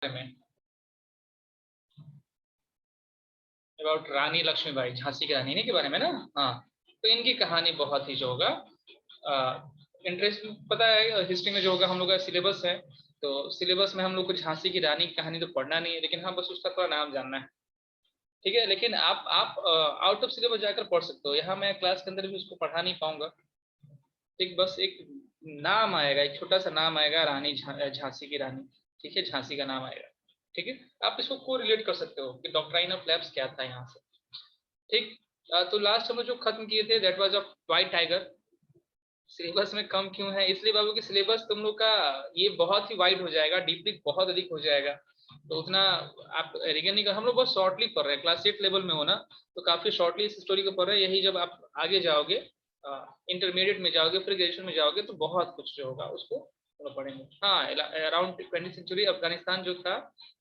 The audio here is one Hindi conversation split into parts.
में अबाउट रानी लक्ष्मीबाई, झांसी की रानी ने के बारे में ना। हाँ, तो इनकी कहानी बहुत ही जो होगा इंटरेस्ट, पता है हिस्ट्री में जो होगा हम लोग का सिलेबस है, तो सिलेबस में हम लोग को झांसी की रानी की कहानी तो पढ़ना नहीं है, लेकिन हाँ बस उसका थोड़ा नाम जानना है, ठीक है। लेकिन आप आउट ऑफ सिलेबस जाकर पढ़ सकते हो, यहाँ मैं क्लास के अंदर भी उसको पढ़ा नहीं पाऊंगा। ठीक, बस एक नाम आएगा, एक छोटा सा नाम आएगा, रानी झांसी की रानी, ठीक है, झांसी का नाम आएगा, ठीक है। आप इसको को रिलेट कर सकते हो कि डॉक्ट्राइन ऑफ लैप्स क्या था यहाँ से, ठीक। तो लास्ट हम लोग जो खत्म किए थे that was of white tiger. Syllabus में कम क्यों है, इसलिए बाबू कि सिलेबस तुम लोग का ये बहुत ही वाइड हो जाएगा, डीपली बहुत अधिक हो जाएगा, तो उतना आप रिगन नहीं कर। हम लोग बहुत शॉर्टली पढ़ रहे हैं, क्लास 8 लेवल में हो ना, तो काफी शॉर्टली इस स्टोरी को पढ़ रहे हैं। यही जब आप आगे जाओगे, इंटरमीडिएट में जाओगे, फिर ग्रेजुएशन में जाओगे, तो बहुत कुछ जो होगा उसको पढ़ेंगे। हाँ, अराउंड 20th सेंचुरी अफगानिस्तान जो था,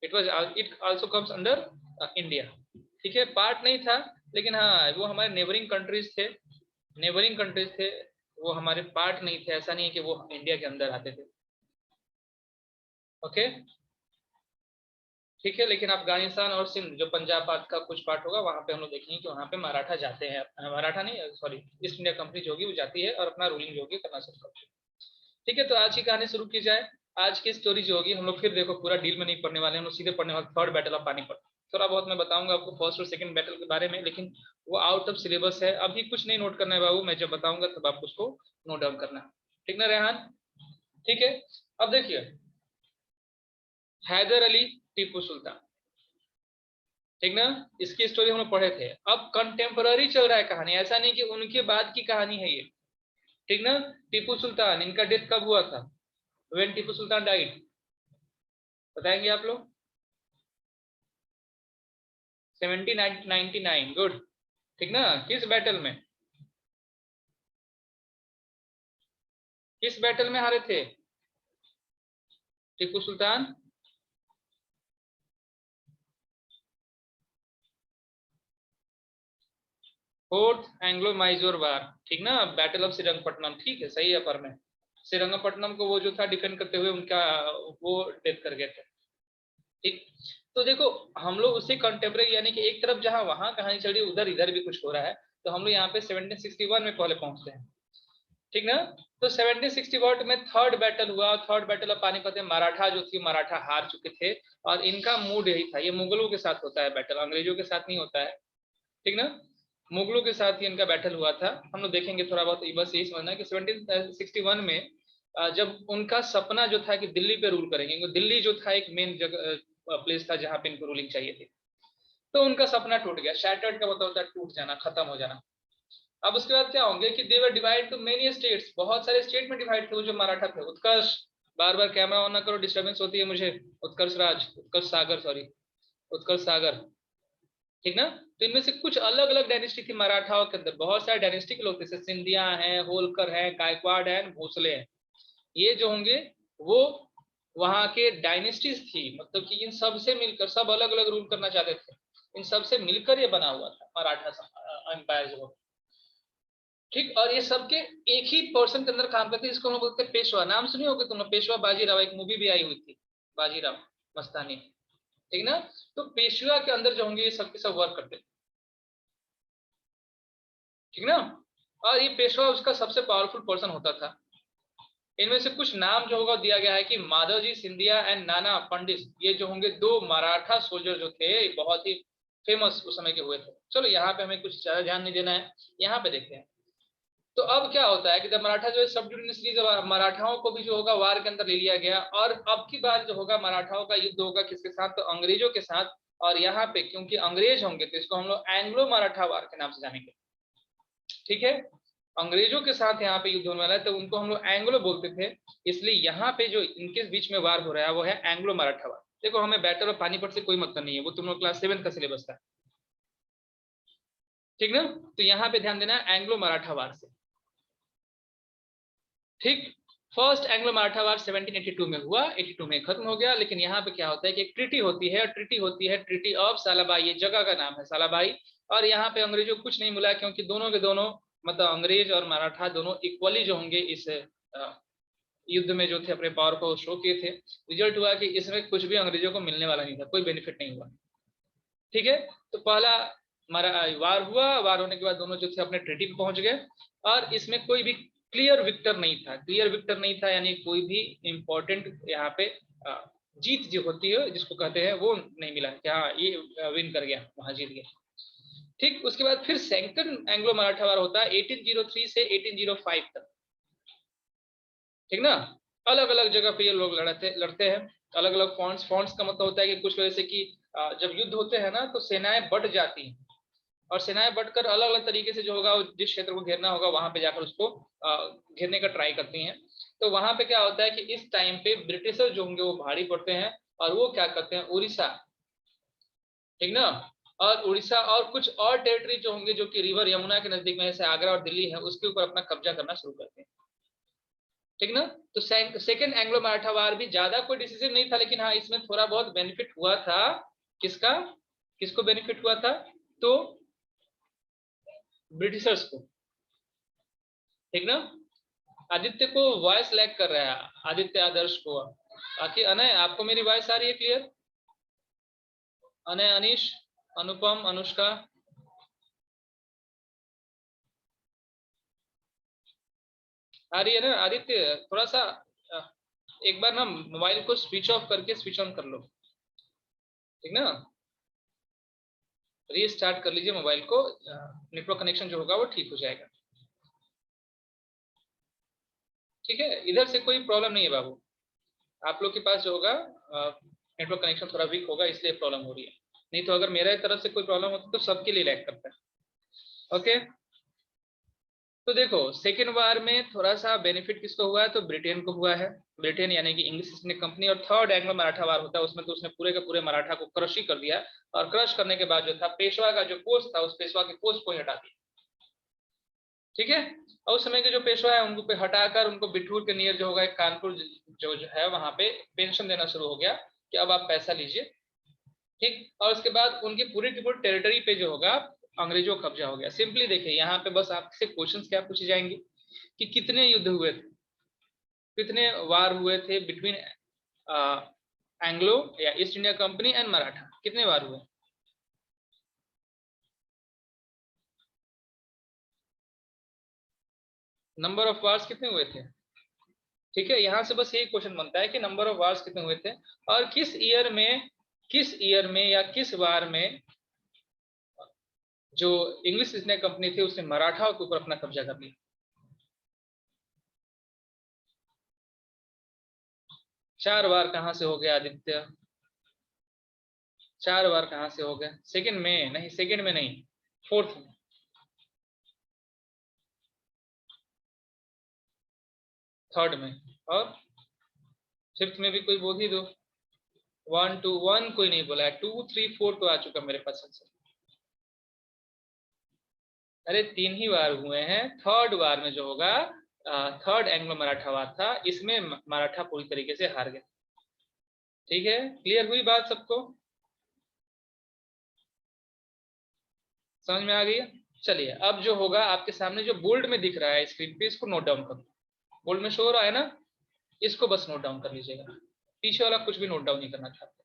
it also comes under India, ठीक है। पार्ट नहीं था, लेकिन हाँ वो हमारे नेबरिंग कंट्रीज थे, नेबरिंग कंट्रीज थे, वो हमारे पार्ट नहीं थे, ऐसा नहीं है कि वो इंडिया के अंदर आते थे, ओके, ठीक है। लेकिन अफगानिस्तान और सिंध जो पंजाब पार्ट का कुछ पार्ट होगा, वहां पे हम लोग देखेंगे कि वहां पे मराठा जाते हैं, मराठा नहीं सॉरी ईस्ट इंडिया कंपनी जो होगी वो जाती है और अपना रूलिंग जो होगी करना शुरू करती है, ठीक है। तो आज की कहानी शुरू की जाए। आज की स्टोरी जो होगी, हम लोग फिर देखो पूरा डील में नहीं पढ़ने वाले, हम लोग सीधे पढ़ने वाले थर्ड बैटल ऑफ पानीपत। थोड़ा बहुत मैं बताऊंगा आपको फर्स्ट और सेकंड बैटल के बारे में, लेकिन वो आउट ऑफ सिलेबस है, अभी कुछ नहीं नोट करना है बाबू, मैं जब बताऊंगा तब आपको उसको नोट डाउन करना है, ठीक ना रेहान, ठीक है। अब देखिए, हैदर अली, टीपू सुल्तान, ठीक ना, इसकी स्टोरी हम लोग पढ़े थे। अब कंटेम्पररी चल रहा है कहानी, ऐसा नहीं कि उनके बाद की कहानी है ये, ठीक ना। टीपू सुल्तान, इनका डेथ कब हुआ था, व्हेन टीपू सुल्तान डाइड, बताएंगे आप लोग। 1799, गुड, ठीक ना। किस बैटल में, किस बैटल में हारे थे टीपू सुल्तान, फोर्थ एंग्लो माइजोर वार, ठीक ना, बैटल ऑफ श्रीरंगपट्टनम, ठीक है, सही है। पर में श्रीरंगपट्टनम को वो जो था डिफेंड करते हुए उनका वो डेथ कर गए थे, ठीक। तो देखो हम लोग उससे कंटेम्परेरी, यानी कि एक तरफ जहां वहां कहानी चल रही है, उधर इधर भी कुछ हो रहा है, तो हम लोग यहाँ पे 1761 में पहले पहुंचते हैं, ठीक ना। तो 1761 में थर्ड बैटल हुआ, थर्ड बैटल ऑफ पानीपत में मराठा जो थी, मराठा हार चुके थे, और इनका मूड यही था, ये मुगलों के साथ होता है बैटल, अंग्रेजों के साथ नहीं होता है, ठीक ना, मुगलों के साथ ही इनका बैटल हुआ था। हम लोग देखेंगे थोड़ा बहुत, बस यही समझना कि 1761 में जब उनका सपना जो था कि दिल्ली पे रूल करेंगे, क्योंकि दिल्ली जो था एक मेन जगह प्लेस था जहां पे इनको रूलिंग चाहिए थी, तो उनका सपना टूट गया। शैटर्ड का मतलब होता है टूट जाना, खत्म हो जाना। अब उसके बाद क्या होंगे कि दे वर डिवाइड टू मेनी स्टेट्स, बहुत सारे स्टेट में डिवाइड थे वो जो मराठा थे। उत्कर्ष, बार बार कैमरा ऑन ना करो, डिस्टर्बेंस होती है मुझे। उत्कर्ष राज, उत्कर्ष सागर, सॉरी, उत्कर्ष सागर, ठीक ना। तो इनमें से कुछ अलग अलग डायनेस्टी थी मराठाओं के अंदर, बहुत सारे डायनेस्टी के लोग थे, जैसे सिंधिया हैं, होलकर हैं, गायकवाड़ हैं, भोसले हैं, ये जो होंगे वो वहां के डायनेस्टीज थी, मतलब कि इन सब से मिलकर, सब अलग अलग रूल करना चाहते थे, इन सब से मिलकर ये बना हुआ था मराठा एम्पायर जो, ठीक। और ये सबके एक ही पर्सन के अंदर काम करते हैं, जिसको हम लोग बोलते हैं पेशवा। नाम सुनी होगी तुमने, पेशवा बाजीराव, एक मूवी भी आई हुई थी, बाजीराव मस्तानी, ठीक ना। तो पेशवा के अंदर जो होंगे ये सबके सब वर्क करते हैं, ठीक ना। और ये पेशवा उसका सबसे पावरफुल पर्सन होता था। इनमें से कुछ नाम जो होगा दिया गया है कि माधवजी सिंधिया एंड नाना पंडित, ये जो होंगे दो मराठा सोल्जर जो थे, बहुत ही फेमस उस समय के हुए थे। चलो यहाँ पे हमें कुछ ज्यादा ध्यान नहीं देना है, यहाँ पे देखते हैं। तो अब क्या होता है कि जब मराठा जो है सबजुडिशली, जब मराठाओं को भी जो होगा वार के अंदर ले लिया गया, और अब की बार जो होगा मराठाओं का युद्ध होगा किसके साथ, तो अंग्रेजों के साथ। और यहाँ पे क्योंकि अंग्रेज होंगे तो इसको हम लोग एंग्लो मराठा वार के नाम से जानेंगे, ठीक है। अंग्रेजों के साथ यहाँ पे युद्ध होने वाला है, तो उनको हम लोग एंग्लो बोलते थे, इसलिए यहाँ पे जो इनके बीच में वार हो रहा है वो है एंग्लो मराठा वार। देखो हमें बैटल ऑफ पानीपत से कोई मतलब नहीं है, वो तुम लोग क्लास 7 का सिलेबस था, ठीक ना। तो यहाँ पे ध्यान देना एंग्लो मराठा वार से, ठीक। फर्स्ट एंग्लो मराठा वार 1782 में हुआ, 82 में खत्म हो गया। लेकिन यहाँ पे क्या होता है कि एक ट्रीटी होती है, ट्रीटी होती है ट्रीटी ऑफ सालाबाई, ये जगह का नाम है सालाबाई। और यहाँ पे अंग्रेजों को कुछ नहीं मिला, क्योंकि दोनों के दोनों, मतलब अंग्रेज और मराठा दोनों इक्वली जो होंगे इस युद्ध में जो थे अपने पावर को शो किए थे। रिजल्ट हुआ कि इसमें कुछ भी अंग्रेजों को मिलने वाला नहीं था, कोई बेनिफिट नहीं हुआ। ठीक है, तो पहला हमारा वार हुआ, वार होने के बाद दोनों जो थे अपने ट्रीटी पे पहुंच गए, और इसमें कोई भी क्लियर विक्टर नहीं था। क्लियर विक्टर नहीं था यानी कोई भी इंपॉर्टेंट यहाँ पे जीत जो होती है जिसको कहते हैं वो नहीं मिला कि हाँ ये विन कर गया, वहां जीत गया। ठीक, उसके बाद फिर सेकंड एंग्लो मराठा वार होता है 1803 से 1805 तक। ठीक ना, अलग अलग जगह पे ये लोग लड़ते हैं, अलग अलग फ्रंट्स। फ्रंट्स का मतलब होता है कि कुछ वजह से कि जब युद्ध होते हैं ना तो सेनाएं बढ़ जाती हैं, और सेनाएं बढ़कर अलग अलग तरीके से जो होगा जिस क्षेत्र को घेरना होगा वहां पे जाकर उसको घेरने का ट्राई करती हैं। तो वहां पे क्या होता है कि इस टाइम पे ब्रिटिशर जो होंगे वो भारी पड़ते हैं, और वो क्या करते हैं, उड़ीसा, ठीक ना, और उड़ीसा और कुछ और टेरिटरी जो होंगे जो कि रिवर यमुना के नजदीक में जैसे आगरा और दिल्ली है उसके ऊपर अपना कब्जा करना शुरू करते हैं। ठीक ना, तो सेकेंड एंग्लो मराठा वार भी ज्यादा कोई डिसीजन नहीं था, लेकिन हाँ इसमें थोड़ा बहुत बेनिफिट हुआ था। किसका, किसको बेनिफिट हुआ था, तो ब्रिटिशर्स को। ठीक ना, आदित्य को वॉइस लैग कर रहा है, आदित्य आदर्श को। बाकी अनय आपको मेरी वॉइस आ रही है क्लियर? अनय, अनीश, अनुपम, अनुष्का, आ रही है ना? आदित्य थोड़ा सा एक बार ना मोबाइल को स्विच ऑफ करके स्विच ऑन कर लो, ठीक ना, रीस्टार्ट कर लीजिए मोबाइल को, नेटवर्क कनेक्शन जो होगा वो ठीक हो जाएगा। ठीक है, इधर से कोई प्रॉब्लम नहीं है बाबू, आप लोग के पास जो होगा नेटवर्क कनेक्शन थोड़ा वीक होगा इसलिए प्रॉब्लम हो रही है, नहीं तो अगर मेरे तरफ से कोई प्रॉब्लम होती तो सबके लिए लैग करता है। ओके, तो देखो सेकेंड वार में थोड़ा सा बेनिफिट किसको हुआ है, तो ब्रिटेन को हुआ है। ब्रिटेन यानी कि इंग्लिश ईस्ट इंडिया कंपनी। और थर्ड एंग्लो मराठा वार होता है उसमें तो उसने पूरे के पूरे मराठा को क्रश ही कर दिया, और क्रश करने के बाद जो था पेशवा का जो पोस्ट था उस पेशवा के पोस्ट को ही हटा दिया। ठीक है, और उस समय के जो पेशवा है उनको पे हटाकर उनको बिठूर के नियर जो होगा एक कानपुर जो है वहां पे पेंशन देना शुरू हो गया कि अब आप पैसा लीजिए। ठीक, और उसके बाद उनकी पूरी की पूरी टेरिटरी पे जो होगा अंग्रेजों का कब्जा हो गया। सिंपली देखिए यहाँ पे बस आपसे क्वेश्चंस क्या पूछे जाएंगे कि कितने युद्ध हुए थे, कितने वार हुए थे बिटवीन एंग्लो या east India company and Maratha, कितने वार हुए? नंबर ऑफ वार्स कितने हुए थे? ठीक है, यहाँ से बस यही क्वेश्चन बनता है कि नंबर ऑफ वार्स कितने हुए थे, और किस ईयर में या किस वार में जो इंग्लिश ईस्ट इंडिया कंपनी थी उसने मराठा के ऊपर अपना कब्जा कर लिया। चार वार कहाँ से हो गया आदित्य? चार बार कहाँ से हो गया? सेकंड में नहीं, सेकंड में नहीं, फोर्थ में। थर्ड में, और फिफ्थ में भी कोई बोल ही दो। वन टू, वन कोई नहीं बोला है, टू थ्री फोर तो आ चुका मेरे पास आंसर। अरे तीन ही बार हुए हैं, थर्ड बार में जो होगा थर्ड एंग्लो मराठा वार था, इसमें मराठा पूरी तरीके से हार गए। ठीक है, क्लियर हुई बात सबको? समझ में आ गई है? चलिए अब जो होगा आपके सामने जो बोल्ड में दिख रहा है स्क्रीन पे इसको नोट डाउन करो। बोल्ड में शो हो रहा है ना, इसको बस नोट डाउन कर लीजिएगा, पीछे वाला कुछ भी नोट डाउन नहीं करना चाहते,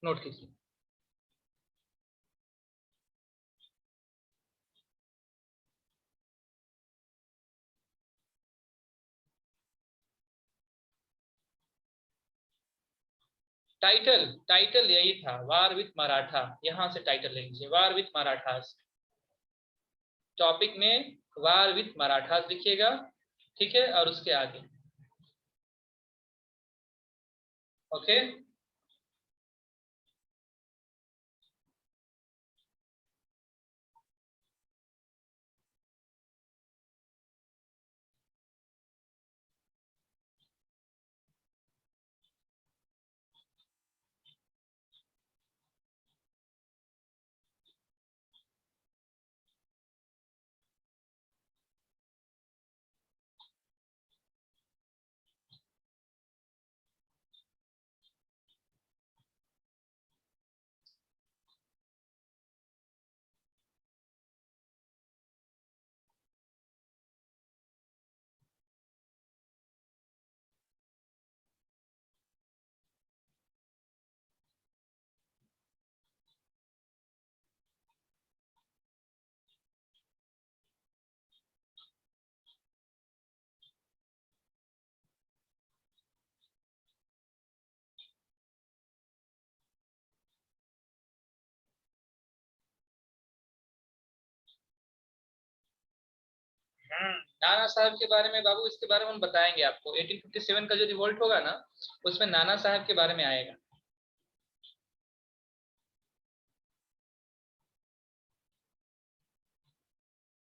नोट कीजिए। टाइटल, टाइटल यही था, वार विथ मराठा, यहां से टाइटल ले लीजिए, वार विथ मराठास। टॉपिक में वार विथ मराठास लिखिएगा, ठीक है, और उसके आगे ओके। नाना साहब के बारे में बाबू, इसके बारे में हम बताएंगे आपको। 1857 का जो रिवोल्ट होगा ना, उसमें नाना साहब के बारे में आएगा।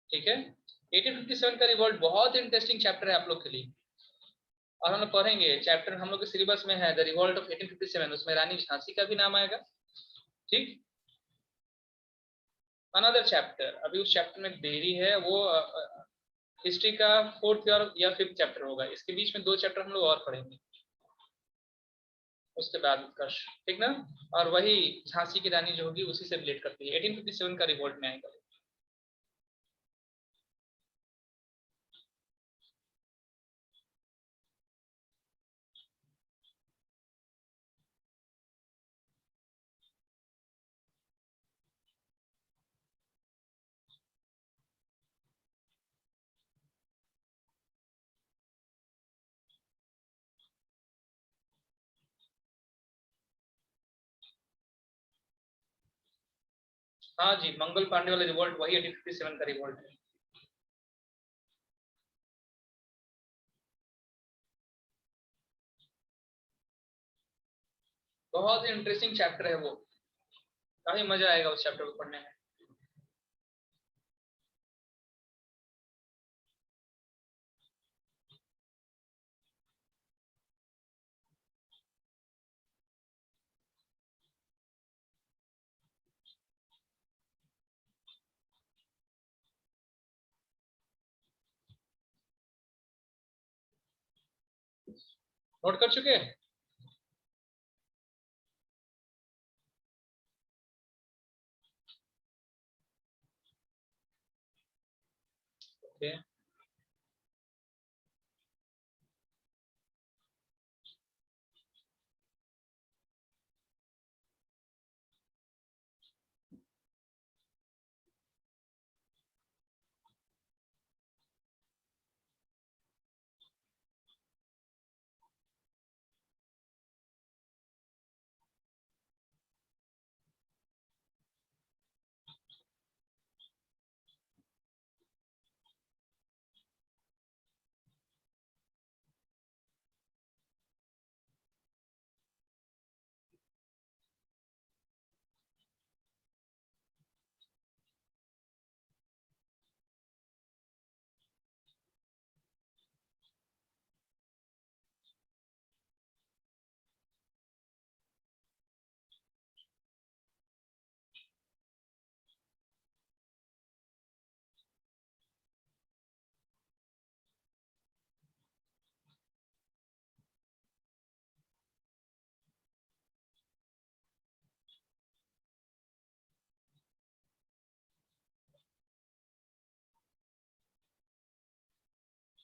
ठीक है, 1857 का रिवोल्ट बहुत इंटरेस्टिंग चैप्टर है आप लोग के लिए, और हम लोग पढ़ेंगे चैप्टर, हम लोग के सिलेबस में है द रिवोल्ट ऑफ 1857, उसमें रानी झांसी का भी नाम आएगा। ठीक, अनदर चैप्टर, अभी उस चैप्टर में देरी है, वो हिस्ट्री का 4th या 5th चैप्टर होगा, इसके बीच में 2 चैप्टर हम लोग और पढ़ेंगे उसके बाद उत्कर्ष। ठीक ना, और वही झांसी की रानी जो होगी उसी से रिलेट करती है, 1857 का रिवोल्ट में आएगा। हाँ जी, मंगल पांडे वाला रिवोल्ट वही 1857 का रिवोल्ट है। बहुत ही इंटरेस्टिंग चैप्टर है वो, काफी मजा आएगा उस चैप्टर को पढ़ने में। नोट कर चुके हैं? ओके,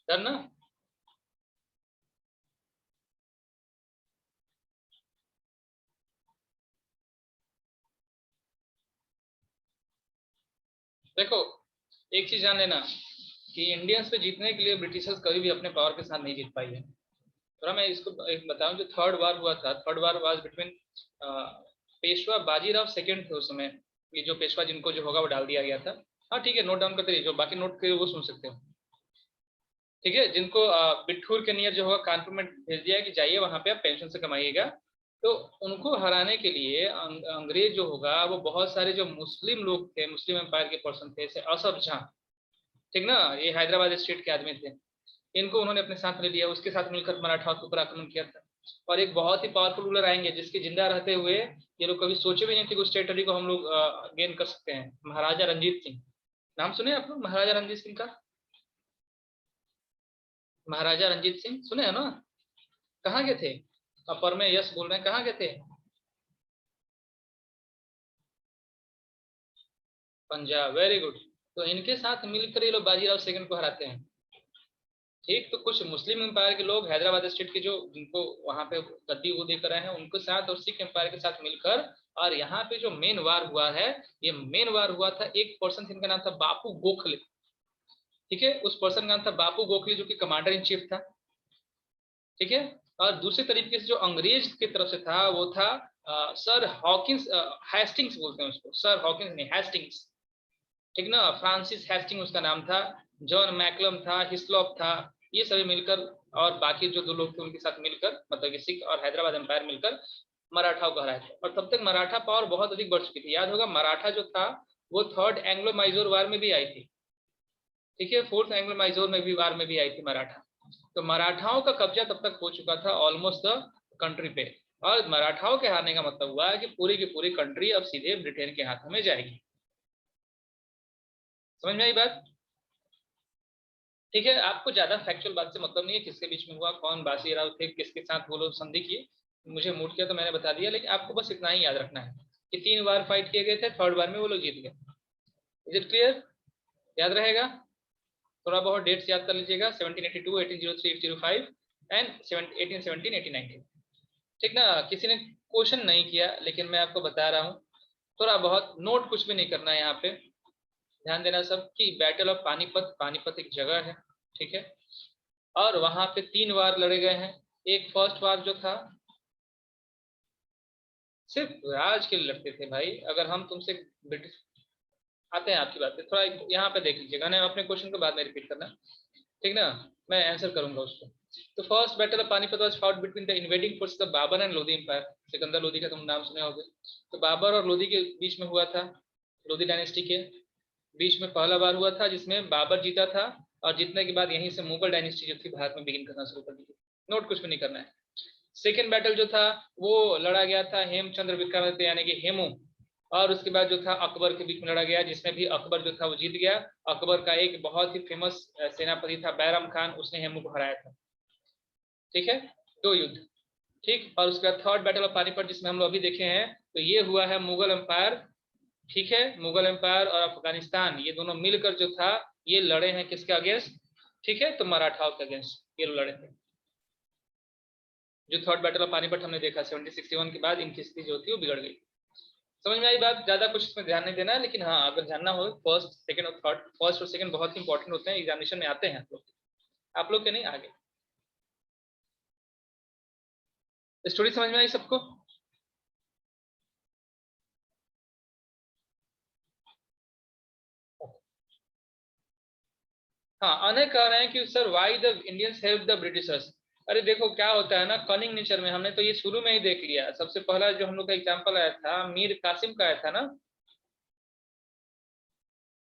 डन ना? देखो, एक चीज जान लेना कि इंडियंस पे जीतने के लिए ब्रिटिशर्स कभी भी अपने पावर के साथ नहीं जीत पाई है। थोड़ा मैं इसको एक बताऊं, जो थर्ड वार हुआ था, third war was between Peshwa Bajirao second थे उस समय। ये जो पेशवा जिनको जो होगा वो डाल दिया गया था। हाँ ठीक है, नोट डाउन करते रहिए, जो बाकी नोट के वो सुन सकते हो। ठीक है, जिनको बिठूर के नियर जो होगा कानपुर में भेज दिया है कि जाइए वहां पे आप पेंशन से कमाइएगा। तो उनको हराने के लिए अंग्रेज जो होगा वो बहुत सारे जो मुस्लिम लोग थे, मुस्लिम एम्पायर के पर्सन थे, जैसे असफ जहाँ, ठीक ना, ये हैदराबाद स्टेट के आदमी थे, इनको उन्होंने अपने साथ ले लिया, उसके साथ मिलकर मराठा के ऊपर आक्रमण किया था। और एक बहुत ही पावरफुल रूलर आएंगे जिसके जिंदा रहते हुए ये लोग कभी सोचे भी नहीं थे कि उस टेरिटरी को हम लोग गेन कर सकते हैं। महाराजा रंजीत सिंह, नाम सुने आप लोग महाराजा रंजीत सिंह का? महाराजा रंजीत सिंह सुने हैं ना? कहाँ के थे? अपर में यस बोल रहे हैं, कहाँ के थे? Punjab, very good. तो इनके साथ मिलकर ये लोग बाजीराव सेकंड को हराते हैं। ठीक, तो कुछ मुस्लिम एम्पायर के लोग हैदराबाद स्टेट के जो जिनको वहां पे गद्दी वो देकर आए हैं उनके साथ, और सिख एम्पायर के साथ मिलकर, और यहाँ पे जो मेन वार हुआ है, ये मेन वार हुआ था, एक पर्सन जिनका नाम था बापू गोखले। ठीक है, उस पर्सन का नाम था बापू गोखले जो कि कमांडर इन चीफ था। ठीक है, और दूसरे तरीके से जो अंग्रेज की तरफ से था वो था सर हॉकिंस, हेस्टिंग्स बोलते हैं उसको, सर हॉकिंस नहीं, हेस्टिंग्स। ठीक ना, फ्रांसिस हेस्टिंग उसका नाम था। जॉन मैकलम था, हिस्लॉप था, ये सभी मिलकर और बाकी जो 2 लोग थे उनके साथ मिलकर, मतलब कि सिख और हैदराबाद एम्पायर मिलकर मराठाओं को हराए थे। और तब तक मराठा पावर बहुत अधिक बढ़ चुकी थी। याद होगा मराठा जो था वो 3rd एंग्लो माइजोर वार में भी आई थी, ठीक है, 4th एंग्लो माइजोर में भी वार में भी आई थी मराठा। तो मराठाओं का कब्जा तब तक हो चुका था ऑलमोस्ट द कंट्री पे। और मराठाओं के हारने का मतलब हुआ है कि पूरी की पूरी कंट्री अब सीधे ब्रिटेन के हाथों में जाएगी। समझ में आई बात? ठीक है, आपको ज्यादा फैक्चुअल बात से मतलब नहीं है, किसके बीच में हुआ, कौन बाजीराव थे, किसके साथ वो लोग संधि किए, मुझे मूड किया तो मैंने बता दिया। लेकिन आपको बस इतना ही याद रखना है कि 3 बार फाइट किए गए थे, 3rd बार में वो लोग जीत गए। Is it clear? याद रहेगा? थोड़ा बहुत डेट्स याद कर लीजिएगा, 1782, 1803, 1805 एंड 1817, 1819। ठीक ना? किसी ने क्वेश्चन नहीं किया, लेकिन मैं आपको बता रहा हूँ, थोड़ा बहुत नोट कुछ भी नहीं करना है यहाँ पे। ध्यान देना सब कि बैटल ऑफ पानीपत, पानीपत एक जगह है, ठीक है, और वहां पे 3 वार लड़े गए हैं। एक फर्स्ट वार जो था सिर्फ राज के लिए लड़ते थे भाई। अगर हम तुमसे ब्रिटिश, आते हैं आपकी बात पे, थोड़ा यहाँ पे देख लीजिएगा ना, अपने क्वेश्चन को बाद में रिपीट करना, ठीक ना, मैं आंसर करूंगा उसको। तो first battle of Panipat was fought between the invading force of Babur and Lodi empire. Sikandar Lodi का तुम नाम सुने होगे। तो बाबर और लोधी के बीच में हुआ था, लोधी डायनेस्टी के बीच में पहला बार हुआ था, जिसमें बाबर जीता था। और जीतने के बाद यहीं से मुगल डायनेस्टी जो थी भारत में बिगिन करना शुरू कर दी थी। नोट कुछ भी नहीं करना है। सेकेंड बैटल जो था वो लड़ा गया था हेमचंद्र विक्रमादित्य यानी कि हेमू, और उसके बाद जो था अकबर के बीच में लड़ा गया, जिसमें भी अकबर जो था वो जीत गया। अकबर का एक बहुत ही फेमस सेनापति था बैरम खान, उसने हेमू को हराया था। ठीक है, 2 युद्ध। ठीक, और उसके बाद 3rd बैटल ऑफ पानीपत जिसमें हम लोग अभी देखे हैं, तो ये हुआ है मुगल एम्पायर, ठीक है, मुगल एम्पायर और अफगानिस्तान ये दोनों मिलकर जो था ये लड़े हैं किसके अगेंस्ट? ठीक है, तो मराठाओं के अगेंस्ट ये लोग लड़े थे। जो 3rd बैटल ऑफ पानीपत हमने देखा 1761 के बाद इनकी स्थिति जो थी वो बिगड़ गई। समझ में आई बात? ज्यादा कुछ इसमें ध्यान नहीं देना है, लेकिन हाँ अगर जानना हो फर्स्ट सेकंड और थर्ड, फर्स्ट और सेकंड बहुत ही इंपॉर्टेंट होते हैं, एग्जामिनेशन में आते हैं आप लोग के नहीं आगे। स्टोरी समझ में आई सबको? हाँ, अनेक कह रहे हैं कि sir why the Indians help the Britishers. अरे देखो क्या होता है ना, कनिंग नेचर में, हमने तो ये शुरू में ही देख लिया। सबसे पहला जो हम लोग का एग्जाम्पल आया था मीर कासिम का आया था ना,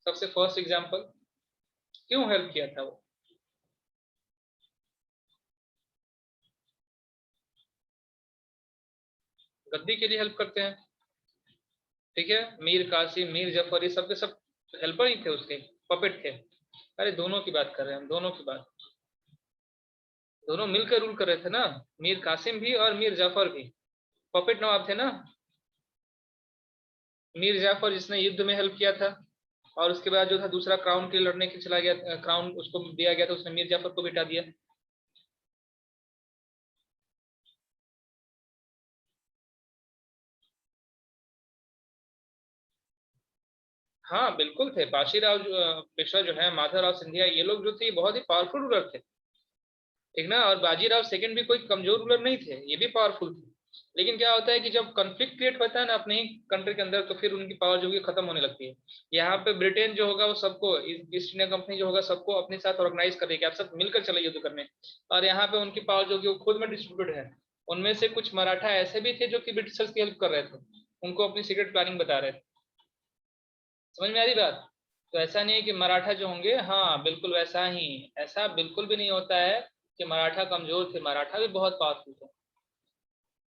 सबसे फर्स्ट एग्जाम्पल। क्यों हेल्प किया था वो? गद्दी के लिए हेल्प करते हैं, ठीक है, मीर कासिम, मीर जफर, ये सब के सब हेल्पर ही थे उसके, पपेट थे। अरे दोनों की बात कर रहे हैं हम, दोनों की बात, दोनों मिलकर रूल कर रहे थे ना, मीर कासिम भी और मीर जाफर भी पपेट नवाब थे ना। मीर जाफर जिसने युद्ध में हेल्प किया था, और उसके बाद जो था दूसरा क्राउन के लिए लड़ने के चला गया, क्राउन उसको दिया गया था, उसने मीर जाफर को बिठा दिया। हाँ बिल्कुल थे, बाजीराव पेशवा जो है, माधवराव सिंधिया, ये लोग जो थे ये बहुत ही पावरफुल रूलर थे, ठीक ना। और बाजीराव सेकंड भी कोई कमजोर रूलर नहीं थे, ये भी पावरफुल थे। लेकिन क्या होता है कि जब कॉन्फ्लिक्ट क्रिएट होता है ना अपने ही कंट्री के अंदर, तो फिर उनकी पावर जो है खत्म होने लगती है। यहाँ पे ब्रिटेन जो होगा वो सबको, ईस्ट इंडिया कंपनी जो होगा सबको अपने साथ ऑर्गेनाइज करेगी, आप सब मिलकर चले युद्ध करने। और यहाँ पे उनकी पावर जो कि वो खुद में डिस्ट्रीब्यूटेड है। उनमें से कुछ मराठा ऐसे भी थे जो कि ब्रिटिशर्स की हेल्प कर रहे थे, उनको अपनी सीक्रेट प्लानिंग बता रहे थे। समझ में आ रही बात? तो ऐसा नहीं है कि मराठा जो होंगे, हाँ बिल्कुल वैसा ही, ऐसा बिल्कुल भी नहीं होता है कि मराठा कमजोर थे, मराठा भी बहुत पावरफुल थे।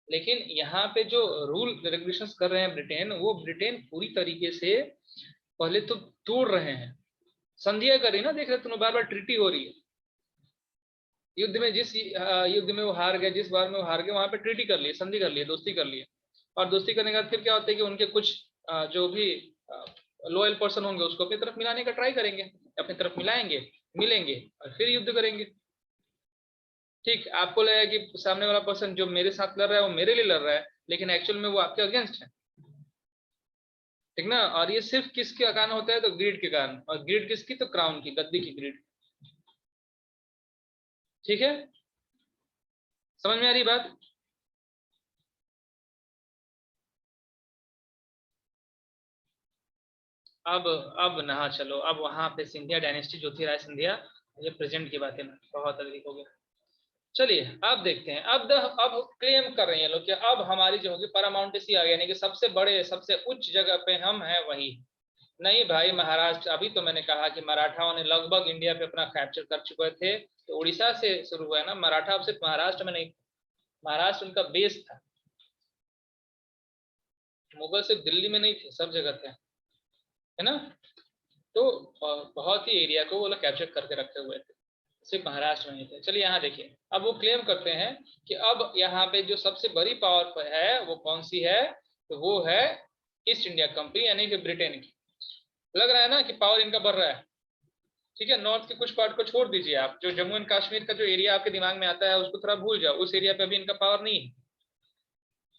लेकिन यहाँ पे जो रूल रेगुलेशंस कर रहे हैं ब्रिटेन, वो ब्रिटेन पूरी तरीके से पहले तो तोड़ रहे हैं, संधियां कर रही है ना, देख रहे तुम बार बार ट्रीटी हो रही है। युद्ध में जिस युद्ध में वो हार गए, जिस बार में वो हार गए, वहां पे ट्रीटी कर लिए, संधि कर लिए, दोस्ती कर लिए। और दोस्ती करने के बाद फिर क्या होता है कि उनके कुछ जो भी लॉयल पर्सन होंगे उसको अपनी तरफ मिलाने का ट्राई करेंगे, अपनी तरफ मिलाएंगे, मिलेंगे और फिर युद्ध करेंगे। ठीक, आपको लगेगा कि सामने वाला पर्सन जो मेरे साथ लड़ रहा है वो मेरे लिए लड़ रहा है, लेकिन एक्चुअल में वो आपके अगेंस्ट है, ठीक ना। और ये सिर्फ किसके कारण होता है? तो ग्रीड के कारण। और ग्रीड किसकी? तो क्राउन की, गद्दी की ग्रीड। ठीक है, समझ में आ रही बात? अब नहा चलो, अब वहां पे सिंधिया डायनेस्टी, ज्योतिराय सिंधिया, ये प्रेजेंट की बातें ना, बहुत अधिक हो गया। चलिए अब देखते हैं, अब क्लेम कर रहे हैं लोग कि अब हमारी जो होगी पैरामाउंटेसी आ गई, यानी कि सबसे बड़े सबसे उच्च जगह पे हम हैं वही। नहीं भाई, महाराष्ट्र, अभी तो मैंने कहा कि मराठाओं ने लगभग इंडिया पे अपना कैप्चर कर चुके थे, तो उड़ीसा से शुरू हुआ है ना, मराठा अब सिर्फ महाराष्ट्र में नहीं, महाराष्ट्र उनका बेस था। मुगल सिर्फ दिल्ली में नहीं थे, सब जगह थे, है ना। तो बहुत ही एरिया को वो लोग कैप्चर करके रखे हुए थे, सिर्फ महाराष्ट्र में नहीं थे। चलिए यहाँ देखिए, अब वो क्लेम करते हैं कि अब यहाँ पे जो सबसे बड़ी पावर है वो कौन सी है, तो वो है ईस्ट इंडिया कंपनी, यानी कि ब्रिटेन की। लग रहा है ना कि पावर इनका बढ़ रहा है। ठीक है, नॉर्थ के कुछ पार्ट को छोड़ दीजिए, आप जो जम्मू एंड कश्मीर का जो एरिया आपके दिमाग में आता है उसको थोड़ा भूल जाओ, उस एरिया पे अभी इनका पावर नहीं है।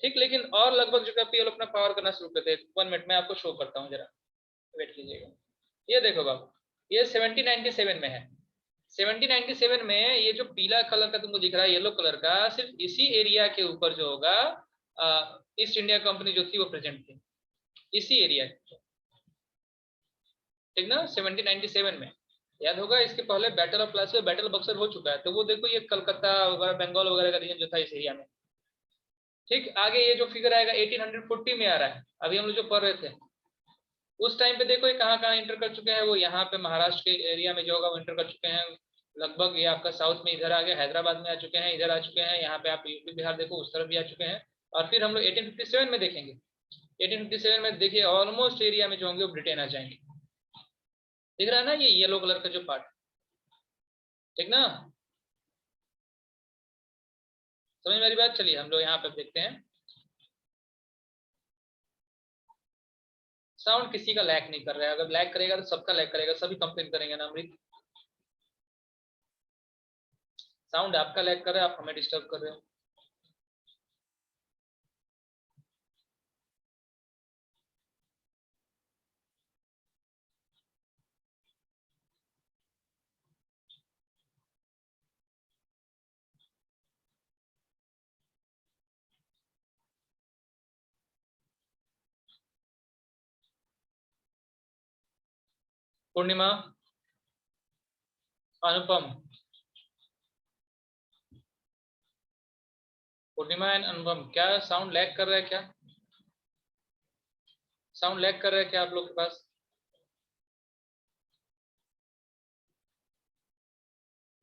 ठीक, लेकिन और लगभग जगह पे ये लोग अपना पावर करना शुरू करते हैं। 1 मिनट में आपको शो करता हूँ, जरा वेट कीजिएगा। ये देखो बाबू, ये 1797 में है। 1797 में ये जो पीला कलर का तुमको दिख रहा है, येलो कलर का, सिर्फ इसी एरिया के ऊपर जो होगा ईस्ट इंडिया कंपनी जो थी वो प्रेजेंट थी, इसी एरिया। ठीक ना, 1797 में। याद होगा इसके पहले बैटल ऑफ प्लासी और बैटल बक्सर हो चुका है, तो वो देखो ये कलकत्ता वगैरह, बंगाल वगैरह का रीजन जो था इस एरिया में। ठीक, आगे ये जो फिगर आएगा 1840 में आ रहा है, अभी हम लोग जो पढ़ रहे थे उस टाइम पे देखो ये कहाँ कहाँ इंटर कर चुके हैं, वो यहाँ पे महाराष्ट्र के एरिया में जो होगा वो इंटर कर चुके हैं। लगभग ये आपका साउथ में इधर आ गया, हैदराबाद में आ चुके हैं, इधर आ चुके हैं, यहाँ पे आप यूपी बिहार देखो उस तरफ भी आ चुके हैं। और फिर हम लोग 1857 में देखेंगे, 1857 में देखिए ऑलमोस्ट एरिया में जो होंगे वो ब्रिटेन आ जाएंगे। दिख रहा है ना ये येलो कलर का जो पार्ट, ठीक ना, समझ मेरी बात। चलिए हम लोग यहाँ पे देखते हैं, साउंड किसी का लैग नहीं कर रहा है, अगर लैग करेगा तो सबका लैग करेगा, सभी कंप्लेन करेंगे ना अमृत। साउंड आपका लैग कर रहा है, आप हमें डिस्टर्ब कर रहे हो। पूर्णिमा, अनुपम, पूर्णिमा एंड अनुपम, क्या साउंड लैग कर रहा है क्या? साउंड लैग कर रहा है क्या आप लोग के पास?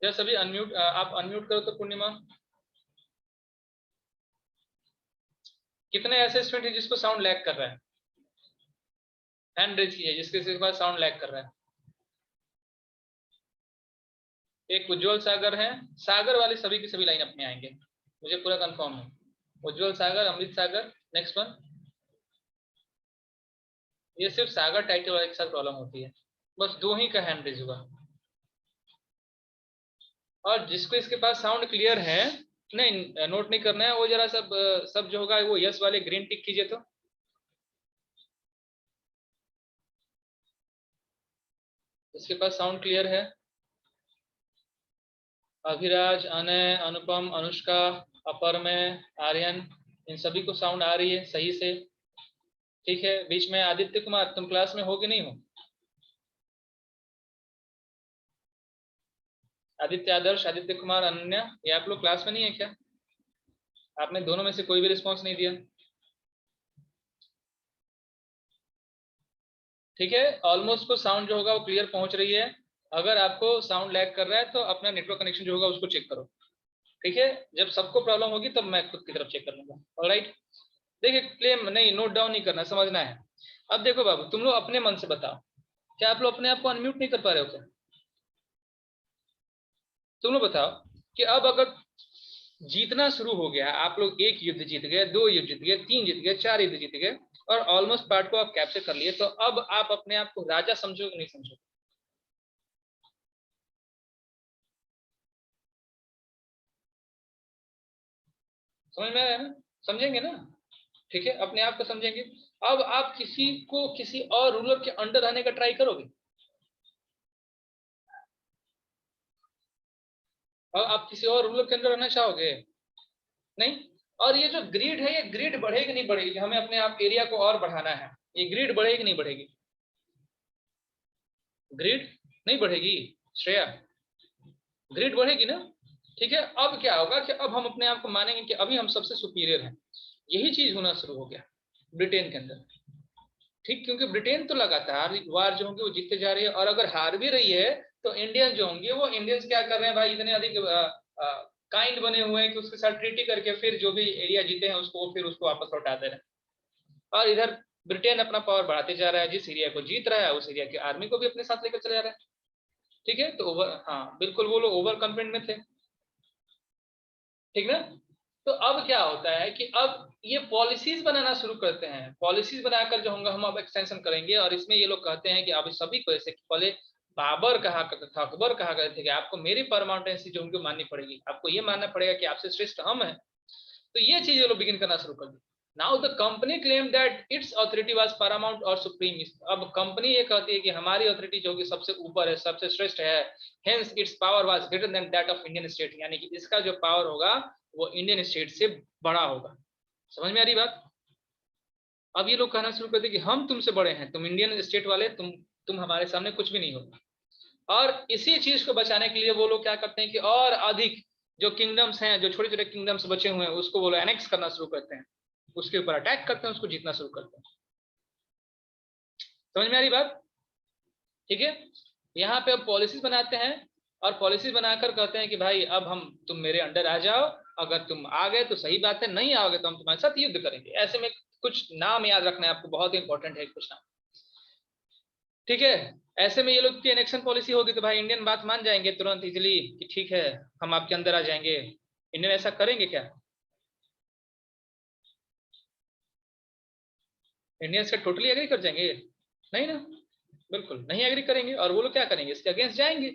या सभी अनम्यूट, आप अनम्यूट करो तो पूर्णिमा। कितने ऐसे स्टूडेंट हैं जिसको साउंड लैग कर रहा है? हैंड रेज कीजिए जिसके पास साउंड लैग कर रहा है। एक उज्जवल सागर है, सागर वाले सभी की सभी लाइन अपने आएंगे, मुझे पूरा कंफर्म है। उज्जवल सागर, अमृत सागर, नेक्स्ट वन। ये सिर्फ सागर टाइटल वाले के साथ प्रॉब्लम होती है, बस दो ही का हैंड रेज हुआ। और जिसको इसके पास साउंड क्लियर है, नहीं नोट नहीं करना है, वो जरा सब जो होगा वो यस वाले ग्रीन टिक कीजिए। तो इसके पास साउंड क्लियर है, अभिराज, अनय, अनुपम, अनुष्का, अपर में आर्यन, इन सभी को साउंड आ रही है सही से। ठीक है, बीच में आदित्य कुमार, तुम क्लास में हो कि नहीं हो? आदित्य आदर्श, आदित्य कुमार, अनन्या, ये आप लोग क्लास में नहीं है क्या? आपने दोनों में से कोई भी रिस्पॉन्स नहीं दिया। ठीक है, ऑलमोस्ट को साउंड जो होगा वो क्लियर पहुंच रही है। अगर आपको साउंड लैग कर रहा है तो अपना नेटवर्क कनेक्शन जो होगा उसको चेक करो। ठीक है, जब सबको प्रॉब्लम होगी तब मैं खुद की तरफ चेक कर लूंगा। ऑलराइट, देखिए क्लेम नहीं, नोट डाउन नहीं करना, समझना है। अब देखो बाबू, तुम लोग अपने मन से बताओ, क्या आप लोग अपने आप को अनम्यूट नहीं कर पा रहे हो क्या? तुम लोग बताओ कि अब अगर जीतना शुरू हो गया, आप लोग एक युद्ध जीत गए, दो युद्ध जीत गए, तीन जीत गए, चार युद्ध जीत गए, और ऑलमोस्ट पार्ट को आप कैप्चर कर लिए, तो अब आप अपने आप को राजा समझो कि नहीं समझो? समझ में आया ना? समझेंगे ना? ठीक है, अपने आप को समझेंगे। अब आप किसी को किसी और रूलर के अंडर रहने का ट्राई करोगे, और आप किसी और रूलर के अंदर रहना चाहोगे? नहीं। और ये जो ग्रीड है, ये ग्रीड बढ़ेगी नहीं बढ़ेगी, हमें अपने आप एरिया को और बढ़ाना है, ये ग्रीड बढ़ेगी नहीं बढ़ेगी? ग्रिड नहीं बढ़ेगी श्रेया, ग्रिड बढ़ेगी ना, ठीक है। अब क्या होगा कि अब हम अपने आप को मानेंगे कि अभी हम सबसे सुपीरियर हैं। यही चीज होना शुरू हो गया ब्रिटेन के अंदर, ठीक, क्योंकि ब्रिटेन तो लगातार वार जो होंगे वो जीतते जा रही है, और अगर हार भी रही है तो इंडियन जो होंगे वो इंडियंस क्या कर रहे हैं भाई, इतने अधिक काइंड बने हुए हैं कि उसके साथ ट्रीटी करके फिर जो भी एरिया जीते हैं उसको फिर उसको वापस लौटा दे रहे हैं। और इधर ब्रिटेन अपना पावर बढ़ाते जा रहा है, जिस एरिया को जीत रहा है उस एरिया की आर्मी को भी अपने साथ लेकर चला जा रहा है, ठीक है। तो ओवर, हाँ बिल्कुल, वो लोग ओवर कॉन्फिडेंट में थे, ठीक ना। तो अब क्या होता है कि अब ये पॉलिसीज बनाना शुरू करते हैं, पॉलिसीज बनाकर जो होंगे हम अब एक्सटेंशन करेंगे, और इसमें ये लोग कहते हैं कि अब सभी को, ऐसे पहले बाबर कहा करता था, अकबर कहा करते थे कि आपको मेरी परमानेंसी जो उनको माननी पड़ेगी, आपको ये मानना पड़ेगा कि आपसे श्रेष्ठ हम हैं। तो ये चीज ये लोग बिगिन करना शुरू कर दी। Now the company claim that its authority was paramount और सुप्रीम। अब कंपनी ये कहती है कि हमारी ऑथोरिटी जो कि सबसे ऊपर है, सबसे श्रेष्ठ है, hence it's power was greater than that of Indian state, यानी कि इसका जो पावर होगा वो इंडियन स्टेट से बड़ा होगा। समझ में आ रही बात। अब ये लोग कहना शुरू कर दिए कि हम तुमसे बड़े हैं, तुम इंडियन स्टेट वाले, तुम हमारे सामने कुछ भी नहीं हो। और इसी चीज को बचाने के लिए वो लोग क्या करते हैं कि और अधिक जो किंगडम्स हैं, जो छोटे छोटे किंगडम्स बचे हुए हैं, उसको वो लोग एनेक्स करना शुरू करते हैं, उसके ऊपर अटैक करते हैं, उसको जीतना शुरू करते हैं। समझ में आ रही बात, ठीक है। यहाँ पे अब पॉलिसीज बनाते हैं, और पॉलिसीज बनाकर कहते हैं कि भाई अब हम, तुम मेरे अंडर आ जाओ, अगर तुम आ गए तो सही बात है, नहीं आओगे तो हम तुम्हारे साथ युद्ध करेंगे। ऐसे में कुछ नाम याद रखना है आपको, बहुत ही इंपॉर्टेंट है कुछ नाम, ठीक है। ऐसे में ये लोग की एनेक्शन पॉलिसी होगी तो भाई इंडियन बात मान जाएंगे तुरंत इजिली कि ठीक है हम आपके अंदर आ जाएंगे। इंडियन ऐसा करेंगे क्या, इंडियंस का टोटली एग्री कर जाएंगे, नहीं ना, बिल्कुल नहीं एग्री करेंगे। और वो लोग क्या करेंगे, इसके अगेंस्ट जाएंगे,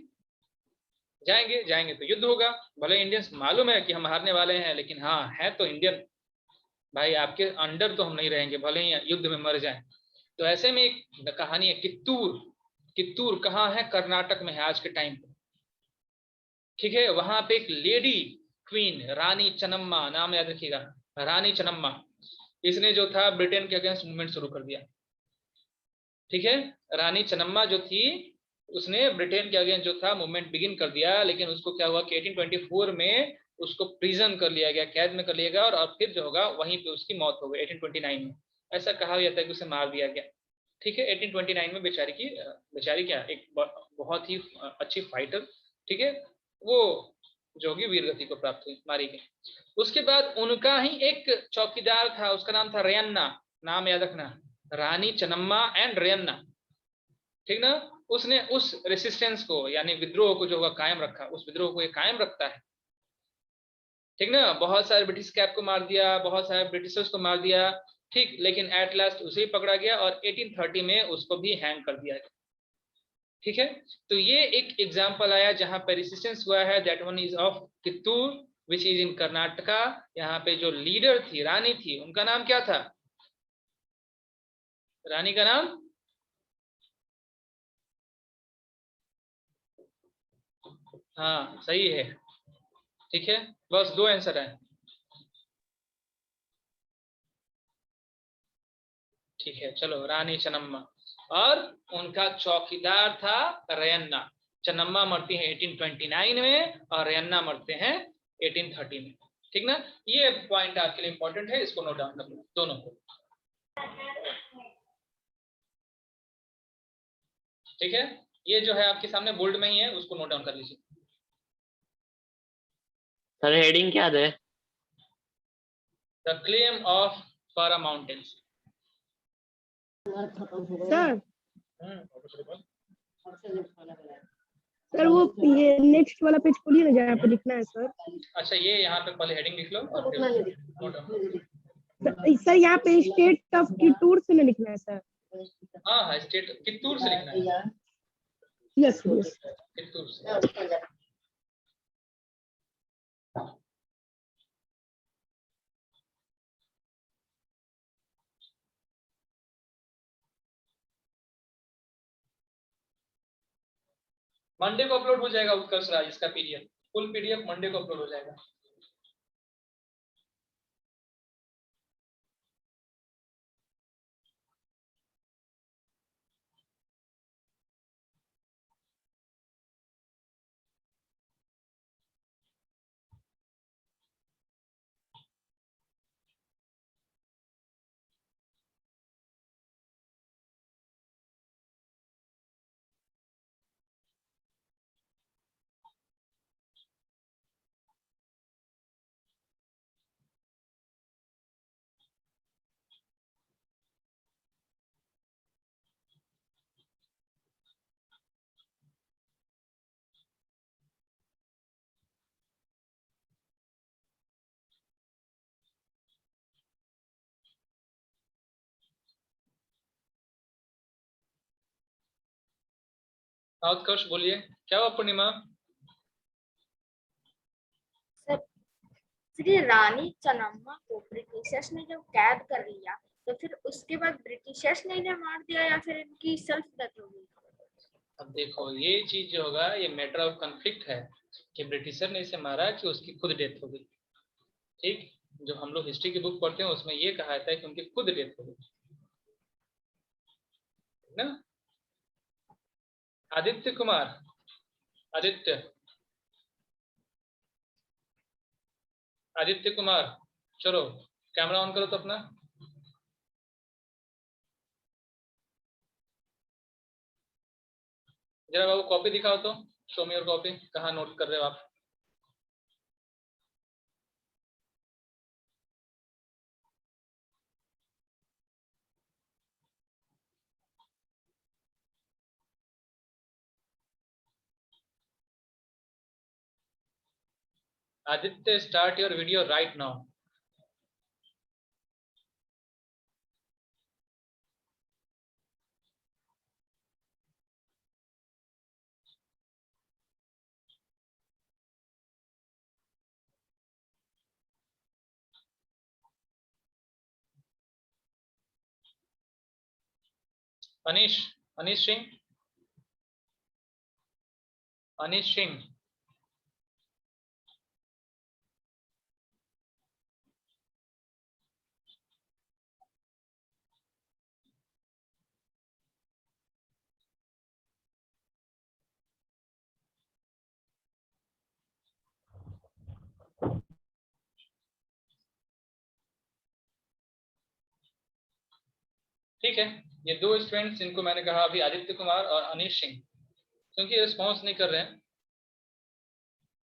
जाएंगे जाएंगे तो युद्ध होगा। भले इंडियंस मालूम है कि हम हारने वाले हैं, लेकिन हाँ है तो इंडियन, भाई आपके अंडर तो हम नहीं रहेंगे, भले ही युद्ध में मर जाए। तो ऐसे में एक कहानी है कित्तूर। कित्तूर कहाँ है, कर्नाटक में है आज के टाइम पे, ठीक है। वहां पे एक लेडी क्वीन, रानी चन्नम्मा नाम याद रखिएगा, रानी चन्नम्मा, इसने जो था ब्रिटेन के अगेंस्ट मूवमेंट शुरू कर दिया, ठीक है। रानी चन्नम्मा जो थी उसने ब्रिटेन के अगेंस्ट जो था मूवमेंट बिगिन कर दिया, लेकिन उसको क्या हुआ कि 1824 में उसको प्रिजन कर लिया गया, कैद में कर लिया गया, और फिर जो होगा वहीं पे उसकी मौत हो गई 1829 में। ऐसा कहा जाता है कि उसे मार दिया गया, ठीक है। 1829 में बेचारी की, बेचारी क्या, एक बहुत ही अच्छी फाइटर, ठीक है, वो जोगी वीर गति को प्राप्त हुई, मारी गई। उसके बाद उनका ही एक चौकीदार था, उसका नाम था रयन्ना, नाम याद रखना, रानी चन्नम्मा एंड रयन्ना, ठीक ना। उसने उस रेसिस्टेंस को, यानी विद्रोह को जो होगा कायम रखा, उस विद्रोह को ये कायम रखता है, ठीक ना। बहुत सारे ब्रिटिश कैप को मार दिया, बहुत सारे ब्रिटिशर्स को मार दिया, ठीक, लेकिन एट लास्ट उसे ही पकड़ा गया और 1830 में उसको भी हैंग कर दिया गया, ठीक है। तो ये एक एग्जांपल आया जहां पर रेसिस्टेंस हुआ है, that one is of Kittur which is in Karnataka. यहाँ पे जो लीडर थी, रानी थी, उनका नाम क्या था, रानी का नाम, हाँ सही है, ठीक है। बस दो आंसर है, ठीक है चलो, रानी चन्नम्मा। और उनका चौकीदार था रयन्ना। चन्नम्मा मरती है 1829 में और रयन्ना मरते हैं 1830 में, ठीक ना। ये पॉइंट आपके लिए इंपॉर्टेंट है, इसको नोट डाउन कर लो दोनों को, ठीक है। ये जो है आपके सामने बोल्ड में ही है, उसको नोट डाउन कर लीजिए। सर हेडिंग क्या है, द क्लेम ऑफ पारा माउंटेन्स। सर सर वो ये नेक्स्ट वाला पेज खोलिए ना जहाँ पे लिखना है सर। अच्छा, ये यहाँ पे पहले हेडिंग लिख लो और फिर नोट डाउन। सर यहाँ पे स्टेट ऑफ कित्तूर से ना लिखना है सर। हाँ हाँ, स्टेट कित्तूर से लिखना है, यस यस। कित्तूर से। मंडे को अपलोड हो जाएगा उत्कर्ष राज, इसका पीडीएफ, फुल पीडीएफ मंडे को अपलोड हो जाएगा। उत्कर्ष बोलिए, क्या हुआ पूर्णिमा? सर, श्री रानी चन्नम्मा को ब्रिटिशर्स ने जब कैद कर लिया तो फिर उसके बाद ब्रिटिशर्स ने इन्हें मार दिया या फिर इनकी सेल्फ डेथ हो गई? अब देखो ये चीज जो होगा ये मैटर ऑफ कॉन्फ्लिक्ट है कि ब्रिटिशर ने इसे मारा कि उसकी खुद डेथ हो गई। ठीक, जो हम लोग हिस्ट्री की बुक पढ़ते हैं उसमें ये कहा था कि उनकी खुद डेथ हो गई ना। आदित्य कुमार, आदित्य, आदित्य कुमार, चलो कैमरा ऑन करो तो अपना। जरा बाबू कॉपी दिखाओ तो, शो मी योर कॉपी, कहाँ नोट कर रहे हो आप? Aditya, start your video right now. Anish, Anish Singh, Anish Singh, ठीक है। ये दो स्टूडेंट्स जिनको मैंने कहा अभी, आदित्य कुमार और अनीश सिंह, क्योंकि रिस्पॉन्स नहीं कर रहे हैं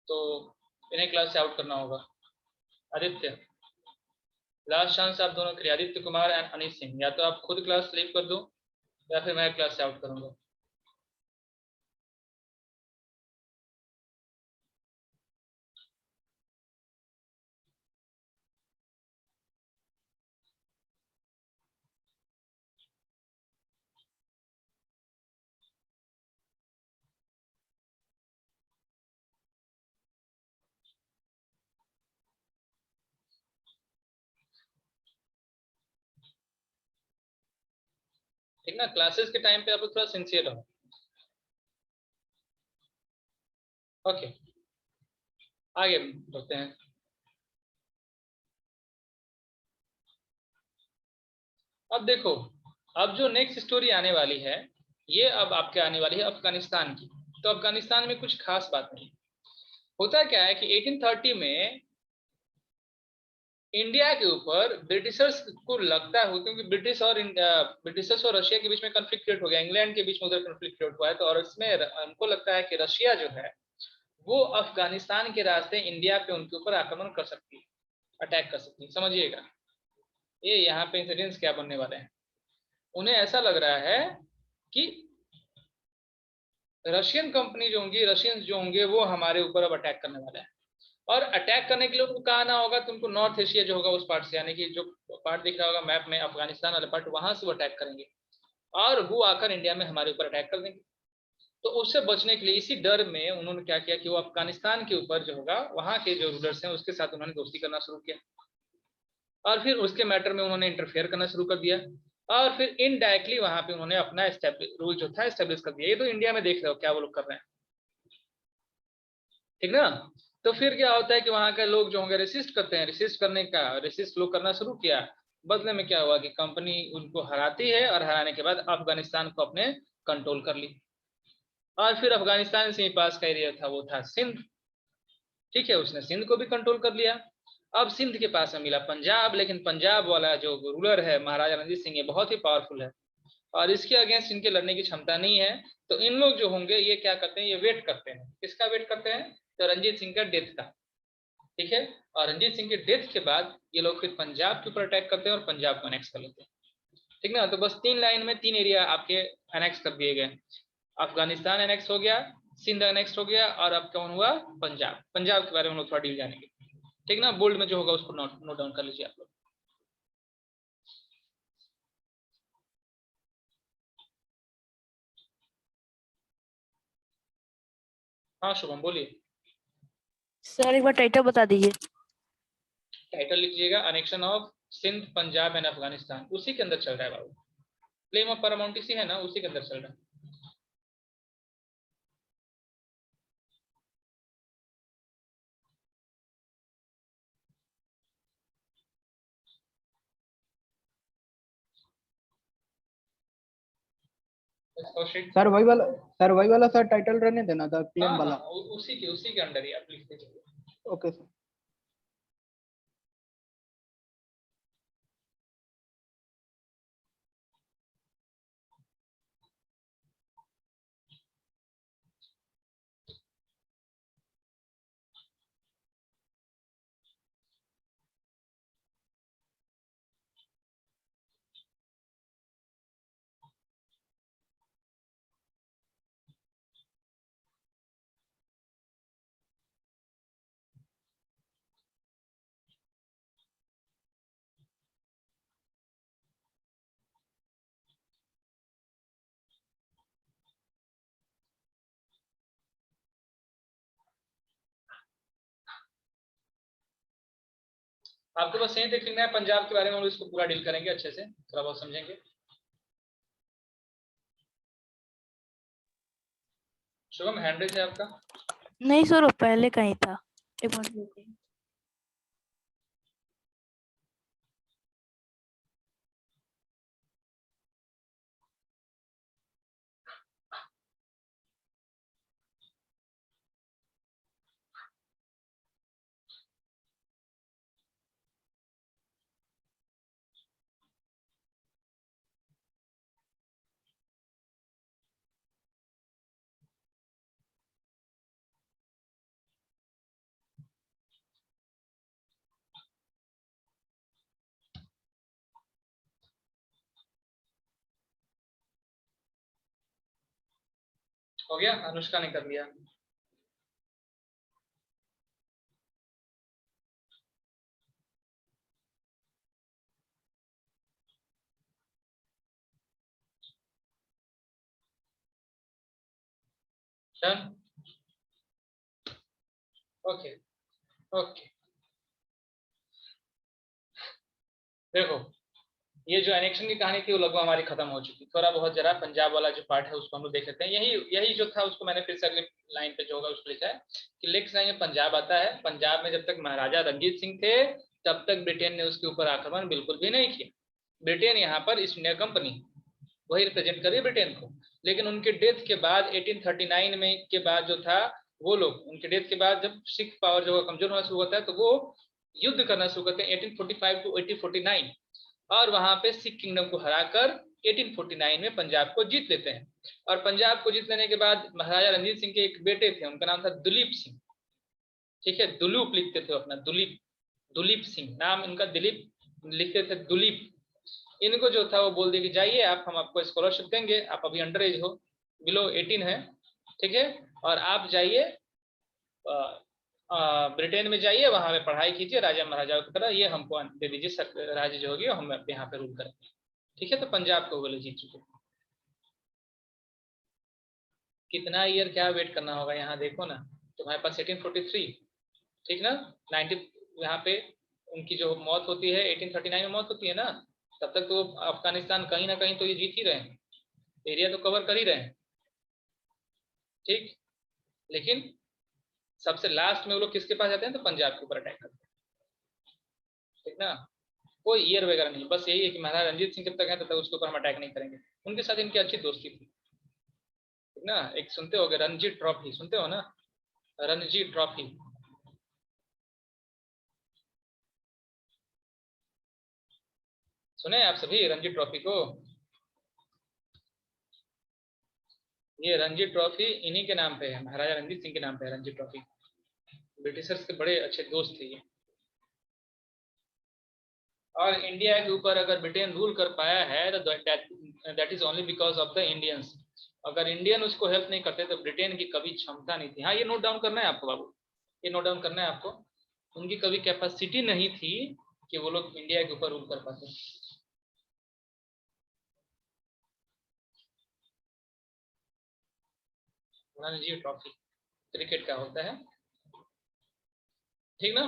तो इन्हें क्लास से आउट करना होगा। आदित्य, लास्ट चांस आप दोनों के लिए, आदित्य कुमार एंड अनीश सिंह, या तो आप खुद क्लास लीव कर दो या फिर मैं क्लास से आउट करूंगा। ठीक ना, क्लासेस के टाइम पे आप थोड़ा सिंसियर रहो। ओके, आगे बढ़ते हैं। अब देखो, अब जो नेक्स्ट स्टोरी आने वाली है ये अब आपके आने वाली है अफगानिस्तान की। तो अफगानिस्तान में कुछ खास बात नहीं। होता क्या है कि 1830 में इंडिया के ऊपर ब्रिटिशर्स को लगता है, क्योंकि ब्रिटिशर्स और रशिया के बीच में कॉन्फ्लिक्ट क्रिएट हो गया, इंग्लैंड के बीच में उधर कॉन्फ्लिक्ट क्रिएट हुआ है, तो और इसमें हमको लगता है कि रशिया जो है वो अफगानिस्तान के रास्ते इंडिया पे उनके ऊपर आक्रमण कर सकती है, अटैक कर सकती है। समझिएगा ये यहाँ पे इंसिडेंट्स क्या बनने वाले हैं। उन्हें ऐसा लग रहा है कि रशियन कंपनी जो होंगी, रशियंस जो होंगे वो हमारे ऊपर अब अटैक करने वाले हैं। और अटैक करने के लिए उनको कहा ना होगा तो उनको नॉर्थ एशिया जो होगा उस पार्ट से, यानी कि जो पार्ट दिख रहा होगा मैप में अफगानिस्तान वाला पार्ट, वहां से वो अटैक करेंगे और वो आकर इंडिया में हमारे ऊपर अटैक कर देंगे। तो उससे बचने के लिए इसी डर में उन्होंने क्या किया कि वो अफगानिस्तान के ऊपर जो होगा वहां के जो रूलर्स हैं उसके साथ उन्होंने दोस्ती करना शुरू किया और फिर उसके मैटर में उन्होंने इंटरफेयर करना शुरू कर दिया और फिर इनडायरेक्टली वहां पे उन्होंने अपना रूल जो था एस्टेब्लिश कर दिया। ये तो इंडिया में देख रहे हो क्या वो लोग कर रहे हैं, ठीक ना। तो फिर क्या होता है कि वहां के लोग जो होंगे रेसिस्ट करते हैं, रेसिस्ट लोग करना शुरू किया। बदले में क्या हुआ कि कंपनी उनको हराती है और हराने के बाद अफगानिस्तान को अपने कंट्रोल कर ली। और फिर अफगानिस्तान से ही पास का एरिया था वो था सिंध, ठीक है, उसने सिंध को भी कंट्रोल कर लिया। अब सिंध के पास में मिला पंजाब, लेकिन पंजाब वाला जो रूलर है महाराजा रणजीत सिंह, ये बहुत ही पावरफुल है और इसके अगेंस्ट इनके लड़ने की क्षमता नहीं है। तो इन लोग जो होंगे ये क्या करते हैं, ये वेट करते हैं। किसका वेट करते हैं? तो रंजीत सिंह का डेथ का, ठीक है। और रंजीत सिंह के डेथ के बाद ये लोग फिर पंजाब के ऊपर अटैक करते हैं और पंजाब को अनेक्स कर लेते हैं, ठीक ना। तो बस 3 लाइन में 3 एरिया आपके अनेक्स कर दिए गए। अफगानिस्तान अनेक्स हो गया, सिंध अनेक्स हो गया और अब कौन हुआ? पंजाब। पंजाब के बारे में हम लोग थोड़ा डील जानेंगे, ठीक ना। बोल्ड में जो होगा उसको नोट डाउन कर लीजिए आप लोग। हाँ शुभम बोलिए। सर एक बार टाइटल बता दीजिए। टाइटल लिखिएगा अनेक्शन ऑफ सिंध पंजाब एंड अफगानिस्तान, उसी के अंदर चल रहा है बाबू। क्लेम ऑफ पैरामाउंट सी है ना, उसी के अंदर चल रहा है। सर वही वाला सर टाइटल रहने देना था, क्लेम हाँ वाला। हाँ उसी के अंडर ही आप लिखते चलिए। Okay sir. आपको बस यही देख लिखना है पंजाब के बारे में, हम इसको पूरा डील करेंगे अच्छे से, थोड़ा बहुत समझेंगे। शुभम हैंड रेज है आपका? नहीं सर वो पहले का ही था, एक मिनट रुकिए। हो गया, अनुष्का ने कर लिया। डन। Okay okay. देखो ये जो एनेक्शन की कहानी थी वो लगभग हमारी खत्म हो चुकी। थोड़ा बहुत जरा पंजाब वाला जो पार्ट है उसको हम लोग देख लेते हैं। यही जो था उसको मैंने फिर से अगले लाइन पे जो होगा उसको लिखा है कि लेक्स लाइन में पंजाब आता है। पंजाब में जब तक महाराजा रंजीत सिंह थे तब तक ब्रिटेन ने उसके ऊपर आक्रमण बिल्कुल भी नहीं किया। ब्रिटेन यहाँ पर ईस्ट इंडिया कंपनी वही रिप्रेजेंट करिए ब्रिटेन को। लेकिन उनके डेथ के बाद 1839 में के बाद जो था वो लोग, उनके डेथ के बाद जब सिख पावर जो कमजोर होना शुरू होता है तो वो युद्ध करना शुरू करते हैं 1845 टू 1849, और वहां पे सिख किंगडम को हराकर 1849 में पंजाब को जीत लेते हैं। और पंजाब को जीत लेने के बाद महाराजा रंजीत सिंह के एक बेटे थे, उनका नाम था दुलीप सिंह। ठीक है, दुलूप लिखते थे अपना, दुलीप, दुलीप सिंह नाम इनका, दिलीप लिखते थे दुलीप। इनको जो था वो बोल दिया कि जाइए आप, हम आपको स्कॉलरशिप देंगे, आप अभी अंडर एज हो, बिलो 18 है, ठीक है, और आप जाइए ब्रिटेन में जाइए, वहां पे पढ़ाई कीजिए राजा महाराजाओं की तरह, ये हमको दे दीजिए राज्य जो होगी हम यहाँ पे रूल करेंगे। ठीक है, तो पंजाब को बोले जीत चुके। कितना ईयर क्या वेट करना होगा यहाँ देखो ना, तुम्हारे पास 1843, ठीक ना, 90 यहाँ पे उनकी जो मौत होती है 1839 में मौत होती है ना, तब तक तो अफगानिस्तान कहीं ना कहीं तो ये जीत ही रहे हैं, एरिया तो कवर कर ही रहे हैं। ठीक, लेकिन सबसे लास्ट में वो लोग किसके पास जाते हैं, तो पंजाब के ऊपर अटैक करते हैं। ठीक ना, कोई ईयर वगैरह नहीं, बस यही है कि महाराजा रंजीत सिंह जब तक है तब तक उसके ऊपर हम अटैक नहीं करेंगे। उनके साथ इनकी अच्छी दोस्ती थी। ठीक ना, एक सुनते होगे रणजी ट्रॉफी, सुनते हो ना, रणजी ट्रॉफी। सुने आप सभी रणजी ट्रॉफी को? ये रणजी ट्रॉफी इन्हीं के नाम पे है, महाराजा रंजीत सिंह के नाम पे है रणजी ट्रॉफी। ब्रिटिशर्स के बड़े अच्छे दोस्त थे ये। और इंडिया के ऊपर अगर ब्रिटेन रूल कर पाया है तो that is only because of the Indians. अगर इंडियन उसको हेल्प नहीं करते तो ब्रिटेन की कभी क्षमता नहीं थी। हाँ, ये नोट डाउन करना है आपको बाबू, ये नोट डाउन करना है आपको, उनकी कभी कैपेसिटी नहीं थी कि वो लोग इंडिया के ऊपर रूल कर पाते। रणजी ट्रॉफी क्रिकेट का होता है, ठीक ना।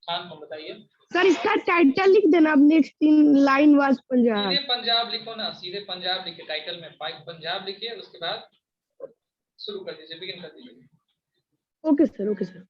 खान को बताइए। सर इसका टाइटल लिख देना, अब नेक्स्ट 3 लाइन वाज पंजाब। सीधे पंजाब लिखो ना, सीधे पंजाब लिखिए टाइटल में, पंजाब लिखिए, उसके बाद शुरू कर दीजिए, बिगिन कर दीजिए। Okay sir, okay sir.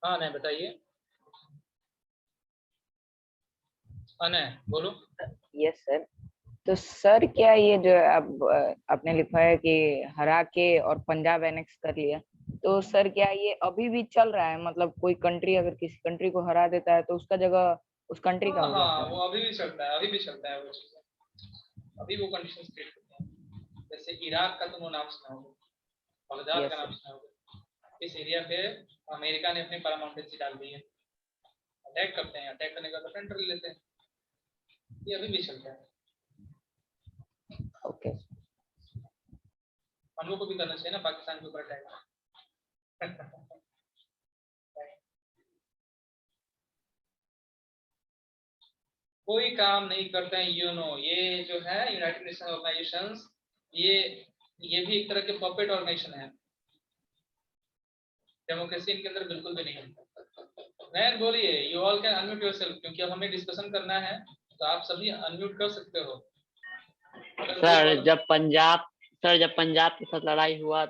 हाँ नहीं बताइए, अनय बोलो। Yes sir. तो सर क्या ये जो अब आपने लिखा है कि हरा के और पंजाब एनेक्स कर लिया, तो सर क्या ये अभी भी चल रहा है? मतलब कोई कंट्री अगर किसी कंट्री को हरा देता है तो उसका जगह उस कंट्री का हो जाता हाँ है? वो अभी भी चलता है, अभी भी चलता है वो चीज़, अभी वो कंडीशन क्रिएट होते हैं। जैसे इराक का तुमने नाम सुना होगा, बगदाद Yes, का नाम सुना होगा। इस एरिया पे अमेरिका ने अपनी परमानेंसी डाल दी है, अटैक करते हैं, अटैक करने का तो कंट्रोल लेते हैं, ये अभी भी चलता है। ओके। हम लोग को भी करना चाहिए ना पाकिस्तान के ऊपर अटैक। कोई काम नहीं करते हैं यूनो, ये जो है यूनाइटेड नेशन ऑर्गेनाइजेशंस, ये भी एक तरह के पपेट ऑर्गेनाइजेशन है, डेमोक्रेसी इनके अंदर बिल्कुल भी नहीं है। नयन बोलिए, you all can unmute yourself, क्योंकि अब हमें डिस्कशन करना है, तो आप सभी अनम्यूट कर सकते हो। सर जब पंजाब के साथ लड़ाई हुआ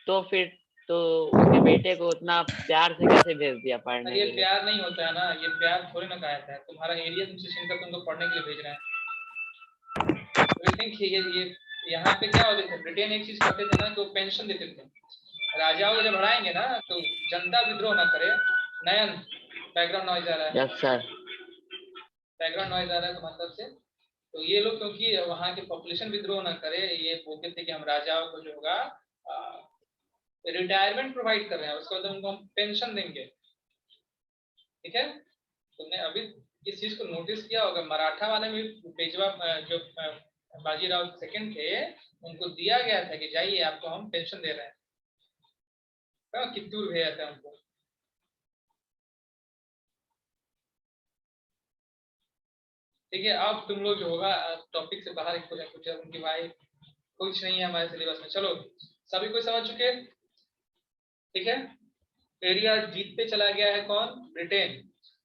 तो फिर तो उसके बेटे को उतना प्यार से कैसे भेज दिया पढ़ने ये के लिए? प्यार नहीं होता है ना, ये प्यार थोड़ी ना कहा जाता है। तुम्हारा एरिया तुमसे छीन कर तुमको पढ़ने के लिए भेज रहे हैं। तो थिंक ये यहाँ पे क्या होते थे, ब्रिटेन एक चीज करते थे ना, तो पेंशन देते थे। राजाओं को जब हराएंगे ना तो जनता विद्रोह ना करे। नयन बैकग्राउंड नॉइज आ रहा है। Yes sir. बैकग्राउंड नॉइज आ रहा है तुम्हारी तरफ से। तो ये लोग क्योंकि वहाँ के पॉपुलेशन विद्रोह ना करे, ये बोलते थे कि हम राजाओं को जो होगा रिटायरमेंट प्रोवाइड कर रहे हैं, उसके बाद उनको हम पेंशन देंगे। ठीक है, तुमने अभी इस चीज को नोटिस किया होगा, मराठा वाले में पेशवा जो बाजीराव सेकंड थे, उनको दिया गया था कि जाइए आपको हम पेंशन दे रहे हैं, कित्तूर भेजा था उनको। ठीक है, अब तुम लोग जो होगा टॉपिक से बाहर कुछ उनकी भाई कुछ नहीं है हमारे सिलेबस में। चलो सभी कोई समझ चुके? ठीक है, एरिया जीतते चला गया है कौन? ब्रिटेन।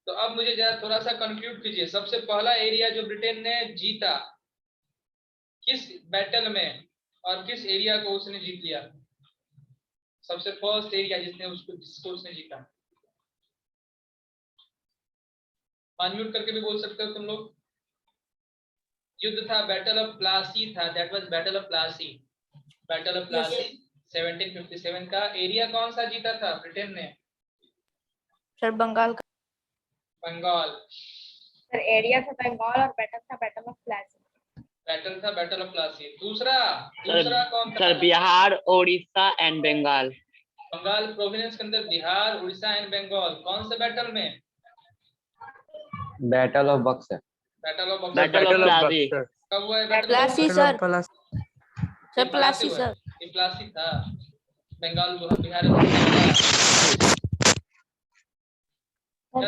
तो अब मुझे जरा थोड़ा सा कंक्लूड कीजिए, सबसे पहला एरिया जो ब्रिटेन ने जीता किस बैटल में, और किस एरिया को उसने जीत लिया? सबसे फर्स्ट एरिया जिसको उसने जीता। अनम्यूट करके भी बोल सकते हो तुम लोग। युद्ध था, बैटल ऑफ प्लासी था, that was battle of Plassey. Battle of Plassey 1757 का। एरिया कौन सा जीता था ब्रिटेन ने? सर बंगाल का। बंगाल। सर एरिया था बंगाल और बैटल था बैटल ऑफ प्लासी। बैटल था बैटल ऑफ प्लासी। दूसरा कौन था? Sir Bihar, Orissa and Bengal. Bengal province के अंदर बिहार, उड़ीसा एंड बंगाल। कौन से बैटल में? Battle of Buxar. Battle of Plassey. कब हुआ है battle? Plassey sir. Sir Plassey हुआ है। सर। ये प्लासी था। बंगाल बिहार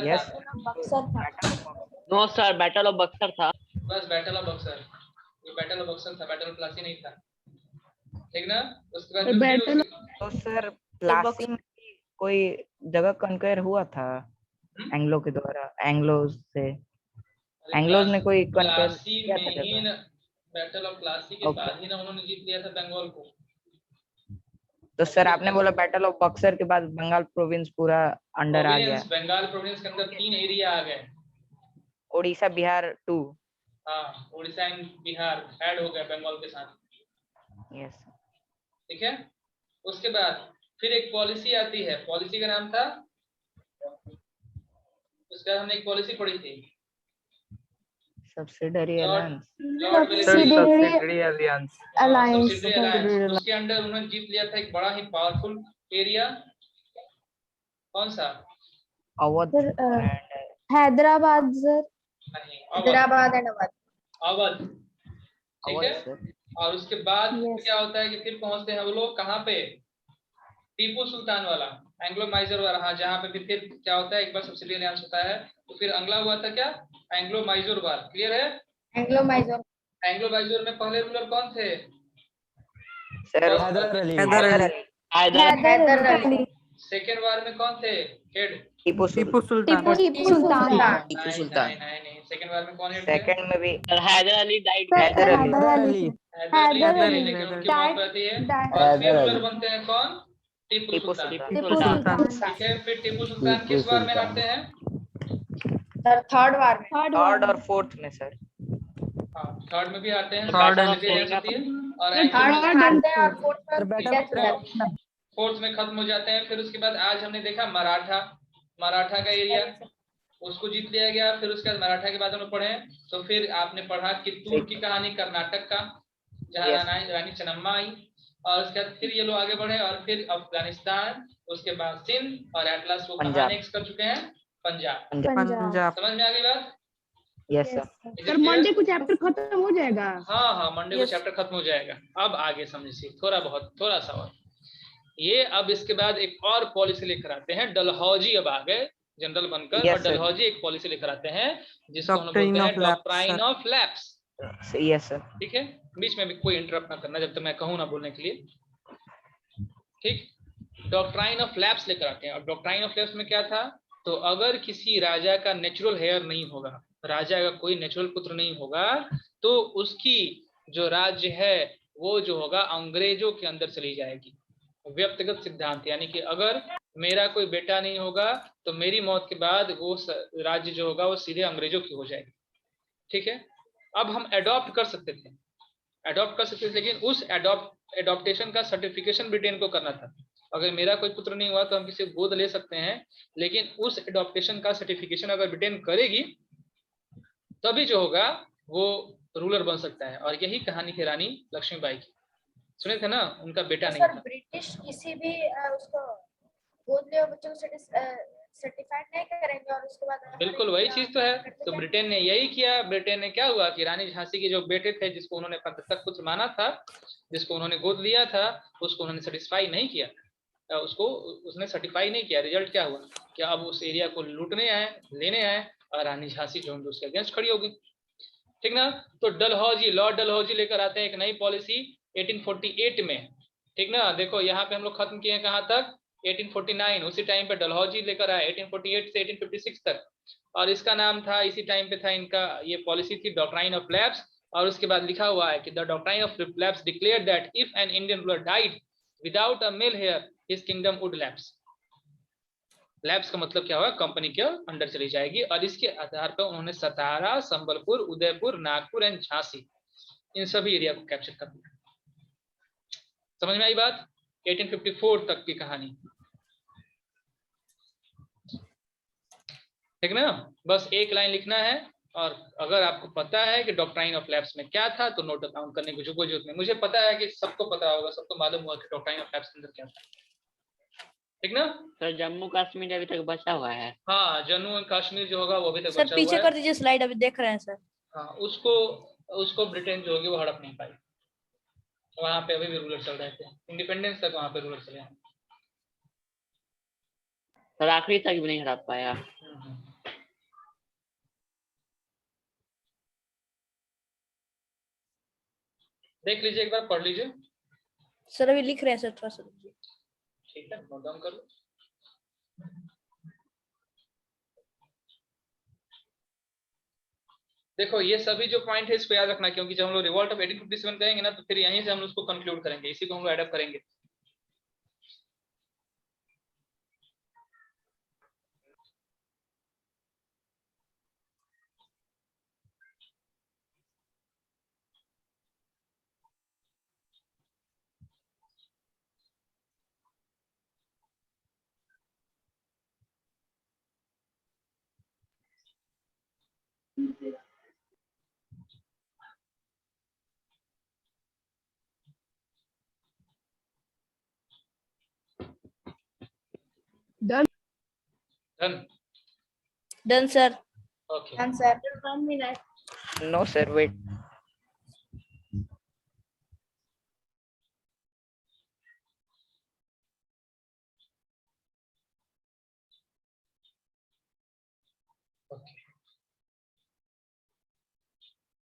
यस। बक्सर था। No sir, battle of Buxar था। बस बैटल ऑफ बक्सर, ये बैटल ऑफ बक्सर था, बैटल ऑफ प्लासी नहीं था। ठीक ना? उसके बाद बैटल तो सर प्लासी में कोई जगह कंक्वेयर हुआ था एंग्लो के द्वारा, एंग्लो से? एंग्लोज ने कोई कंट्रोल प्लासी किया में था ही जगह? बैटल ऑफ प्लासी के Okay. बाद ही ना उन्होंने जीत लिया था बंगाल को। तो सर आपने बोला बैटल ऑफ बक्सर के बाद बंगाल प्रोविंस पूरा अंडर आ गया, प्रोविंस, बंगाल प्रोविंस के अंदर 3 एरिया आ गए। उड़ीसा बिहार 2। हाँ, उड़ीसा एंड बिहार ऐड हो गया बंगाल के साथ। यस। ठीक है, उसके बाद फिर एक पॉलिसी आती है, पॉलिसी का नाम था, उसके बाद हमने एक पॉलिसी पढ़ी थी, subsidiary alliance. Lord Wellesley subsidiary alliance. Subsidiary alliance. उसके अंडर उन्होंने जीत लिया था एक बड़ा ही पावरफुल एरिया, कौन सा? Awadh and Hyderabad sir. नहीं, अवध। हैदराबाद एंड अवध। अवध, ठीक अवध है। सर। और उसके बाद Yes. क्या होता है कि फिर पहुंचते हैं वो लोग कहाँ पे? टीपू सुल्तान वाला, एंग्लो माइजर वाला। हाँ, जहाँ पे फिर क्या होता है, एक बार सब्सिडी अलायंस होता है तो फिर अगला हुआ था क्या? एंग्लो माइजोर वार। क्लियर है? एंग्लो माइजोर। एंग्लो माइजोर में पहले रूलर कौन थे? सर हैदर अली। हैदर अली। सेकेंड वार में कौन थे हेड? टीपू सुल्तान। टीपू सुल्तान। नहीं, सेकेंड वार में कौन हेड थे? सेकंड में भी हैदर अली डाइट हैदर अली। हैदर अली, लेकिन उनकी मौत रहती है। और फिर रूलर बनते हैं कौन? टीपू सुल्तान। ठीक है, फिर टीपू सुल्तान किस वार में हारते हैं? सर थर्ड वार में। थर्ड और फोर्थ में सर। हाँ, थर्ड में भी आते हैं, Third बैटल और होती है और थर्ड में हारते हैं और फोर्थ में death हो जाती है। फोर्थ में खत्म हो जाते हैं। फिर उसके बाद आज हमने देखा मराठा का एरिया, उसको जीत लिया गया। फिर उसके बाद मराठा के बाद हम लोग पढ़े, तो फिर आपने पढ़ा कित्तूर की कहानी, कर्नाटक का, जहाँ रानी चन्नम्मा आई। और उसके बाद फिर ये लोग आगे बढ़े और फिर अफगानिस्तान, उसके बाद सिंध और एट लास्ट वो कहाँ नेक्स्ट कर चुके हैं? पंजाब। समझ में आ गई बात? Yes sir. सर मंडे को चैप्टर खत्म हो जाएगा। हाँ, मंडे को चैप्टर खत्म हो जाएगा। अब आगे समझिए, थोड़ा सा और। ये अब इसके बाद एक और पॉलिसी लेकर आते हैं, डलहौजी अब आ गए जनरल बनकर। Yes, और डलहौजी एक पॉलिसी लेकर आते हैं जिसको हम लोग बोलते हैं doctrine of lapse. Yes sir. ठीक है, बीच में भी कोई इंटरप्ट ना करना जब तक मैं कहूँ ना बोलने के लिए। ठीक, डॉक्ट्राइन ऑफ लैप्स लेकर आते हैं। और डॉक्ट्राइन ऑफ लैप्स में क्या था? तो अगर किसी राजा का नेचुरल हेयर नहीं होगा, राजा का कोई नेचुरल पुत्र नहीं होगा, तो उसकी जो राज्य है वो जो होगा अंग्रेजों के अंदर चली जाएगी। व्यक्तिगत सिद्धांत, यानी कि अगर मेरा कोई बेटा नहीं होगा तो मेरी मौत के बाद वो राज्य जो होगा वो सीधे अंग्रेजों की हो जाएगी। ठीक है, अब हम अडॉप्ट कर सकते थे, लेकिन उस एडॉप्टेशन का सर्टिफिकेशन ब्रिटेन को करना था। अगर मेरा कोई पुत्र नहीं हुआ तो हम किसी गोद ले सकते हैं, लेकिन उस एडॉप्टेशन का सर्टिफिकेशन अगर ब्रिटेन करेगी तभी जो होगा वो रूलर बन सकता है। और यही कहानी थी रानी लक्ष्मीबाई की। सुने थे ना, उनका बेटा नहीं सर था। ब्रिटिश किसी भी उसको गोद लिए हुए बच्चों को सर्टिफाइड नहीं करेंगे और उसके बाद बिल्कुल वही चीज तो है। तो ब्रिटेन ने यही किया। ब्रिटेन ने क्या हुआ कि रानी झांसी के जो बेटे थे, जिसको उन्होंने अपना दत्तक पुत्र माना था, जिसको उन्होंने गोद लिया था, उसको उन्होंने सेटिस्फाई नहीं किया, उसने सर्टिफाई नहीं किया। रिजल्ट क्या हुआ कि अब उस एरिया को लूटने आए, लेने आए, और रानी झांसी जो उसके अगेंस्ट खड़ी होगी। ठीक ना। तो डलहौजी, लॉर्ड डलहौजी लेकर आते हैं एक नई पॉलिसी 1848 में। ठीक ना, देखो यहाँ पे हम लोग खत्म किए हैं कहाँ तक? 1849। उसी टाइम पे डलहौजी लेकर आए 1848 से 1856 तक। और इसका नाम था, इसी टाइम पे था इनका, ये पॉलिसी थी डॉक्ट्राइन ऑफ लैप्स। और उसके बाद लिखा हुआ है कि the doctrine of lapse declared that if an Indian ruler died without a male heir his kingdom would lapse. Lapse का मतलब क्या होगा? कंपनी के अंडर चली जाएगी। और इसके आधार पर उन्होंने सतारा, संबलपुर, उदयपुर, नागपुर एंड झांसी, इन सभी एरिया को कैप्चर कर लिया। समझ में आई बात? 1854 तक की कहानी। ठीक ना, बस एक लाइन लिखना है। और अगर आपको पता है कि डॉक्ट्राइन ऑफ लैप्स में क्या था तो नोट डाउन करने की कोई जरूरत नहीं। मुझे पता है कि सबको पता होगा, सबको मालूम हुआ कि डॉक्ट्राइन ऑफ लैप्स के अंदर क्या था। ठीक ना। सर जम्मू कश्मीर अभी तक बचा हुआ है। हाँ, जम्मू एंड कश्मीर जो होगा वो अभी तक सर बचा पीछे हुआ है। कर दीजिए स्लाइड, अभी देख रहे हैं सर। हाँ, उसको ब्रिटेन जो होगी वो हड़प नहीं पाई। वहां पे अभी भी रूलर चल रहे थे, इंडिपेंडेंस तक वहां पे रूलर चले हैं। सर आखिरी तक भी नहीं हरा पाया। देख लीजिए, एक बार पढ़ लीजिए। सर अभी लिख रहे हैं सर, थोड़ा सा रुकिए। ठीक है, नोट डाउन कर लो। देखो ये सभी जो पॉइंट है इसको याद रखना, क्योंकि जब हम लोग रिवॉल्ट ऑफ 1857 कहेंगे ना, तो फिर यहीं से हम उसको कंक्लूड करेंगे, इसी को हम लोग एडअप करेंगे। Done. Done. Done sir. Okay answer 1 minute. No sir wait.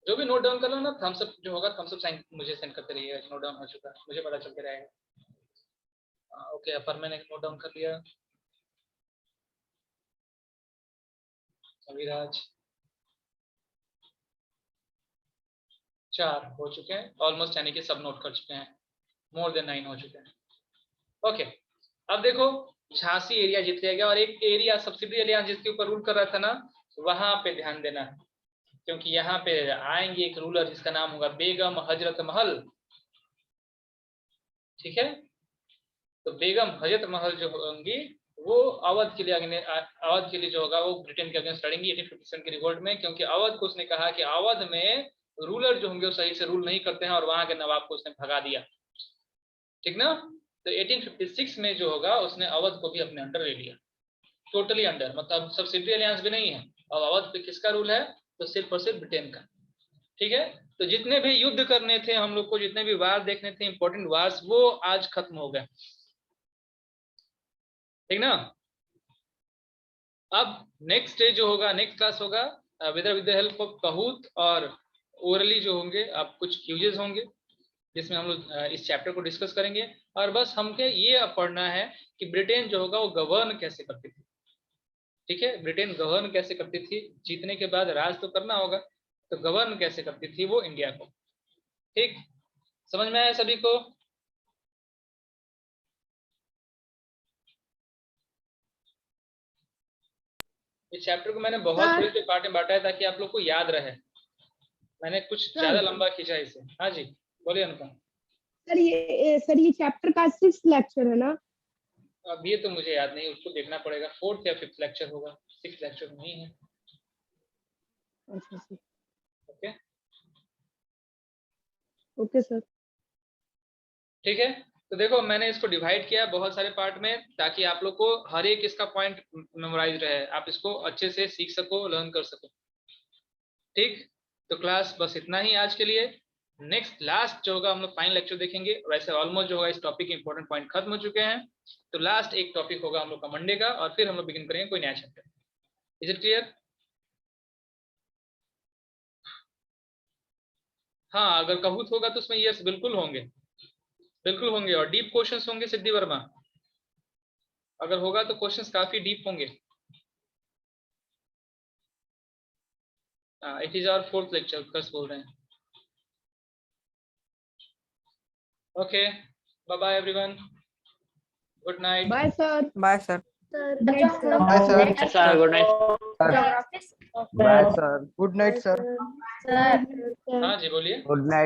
जो भी नोट डाउन कर लो ना, थम्स अप जो होगा थम्स अप साइन मुझे सेंड करते रहिए, नोट डाउन हो चुका है, मुझे पता चलते रहेगा। ओके अपर मैंने नोट डाउन कर लिया। अविराज 4 हो चुके हैं ऑलमोस्ट, यानी कि सब नोट कर चुके हैं, मोर देन 9 हो चुके हैं। ओके अब देखो झांसी एरिया जीत लिया गया, और एक एरिया सब्सिडी एरिया जिसके ऊपर रूल कर रहा था ना, वहां पे ध्यान देना है, क्योंकि यहाँ पे आएंगे एक रूलर जिसका नाम होगा बेगम हजरत महल। ठीक है, तो बेगम हजरत महल जो होंगी वो अवध के लिए अवध के लिए जो होगा वो ब्रिटेन के अगेंस्ट लड़ेंगी 1857 की रिवोल्ट में, क्योंकि अवध को उसने कहा कि अवध में रूलर जो होंगे वो सही से रूल नहीं करते हैं, और वहां के नवाब को उसने भगा दिया। ठीक ना, तो 1856 में जो होगा उसने अवध को भी अपने अंडर ले लिया, टोटली अंडर, मतलब सब्सिडी अलियांस भी नहीं है। अब अवध पे किसका रूल है, तो सिर्फ और सिर्फ ब्रिटेन का। ठीक है, तो जितने भी युद्ध करने थे हम लोग को, जितने भी वार देखने थे इंपॉर्टेंट वार्स, वो आज खत्म हो गए। ठीक ना, अब नेक्स्ट डे जो होगा, नेक्स्ट क्लास होगा विद द हेल्प ऑफ कहूत, और ओरली जो होंगे आप कुछ क्यूजेस होंगे जिसमें हम लोग इस चैप्टर को डिस्कस करेंगे। और बस हमके ये अब पढ़ना है कि ब्रिटेन जो होगा वो गवर्न कैसे करती थी। ठीक है, ब्रिटेन गवर्न कैसे करती थी, जीतने के बाद राज तो करना होगा, तो गवर्न कैसे करती थी वो इंडिया को। ठीक, समझ में आया सभी को? इस चैप्टर को मैंने बहुत सर। थोड़े से पार्ट में बांटा है ताकि आप लोग को याद रहे, मैंने कुछ ज्यादा लंबा खींचा इसे। हाँ जी बोलिए अनुपम। सर ये चैप्टर का 6th लेक्चर है ना? अब ये तो मुझे याद नहीं, उसको देखना पड़ेगा, 4th या 5th लेक्चर होगा, 6th लेक्चर नहीं है। अच्छा सर। Okay okay sir. ठीक है, तो देखो मैंने इसको डिवाइड किया बहुत सारे पार्ट में, ताकि आप लोग को हर एक इसका पॉइंट मेमोराइज रहे, आप इसको अच्छे से सीख सको, लर्न कर सको। ठीक, तो क्लास बस इतना ही आज के लिए। नेक्स्ट लास्ट जो होगा हम लोग फाइनल लेक्चर देखेंगे, वैसे ऑलमोस्ट जो होगा इस टॉपिक के इंपॉर्टेंट पॉइंट खत्म हो चुके हैं, तो लास्ट एक टॉपिक होगा हम लोग का मंडे का, और फिर हम लोग बिगिन करेंगे कोई नया चैप्टर। Is it clear? हाँ, अगर कहूत होगा तो उसमें यस बिल्कुल होंगे, बिल्कुल होंगे, और डीप क्वेश्चंस होंगे सिद्धि वर्मा, अगर होगा तो क्वेश्चंस काफी डीप होंगे। It is our 4th lecture, बस बोल रहे हैं। Okay, bye bye everyone, good night. Bye sir. Bye sir. बच्चों हम लोग Bye, sir. next sir good night. geography bye sir. Good night sir. Sir हाँ जी बोलिए। Good night.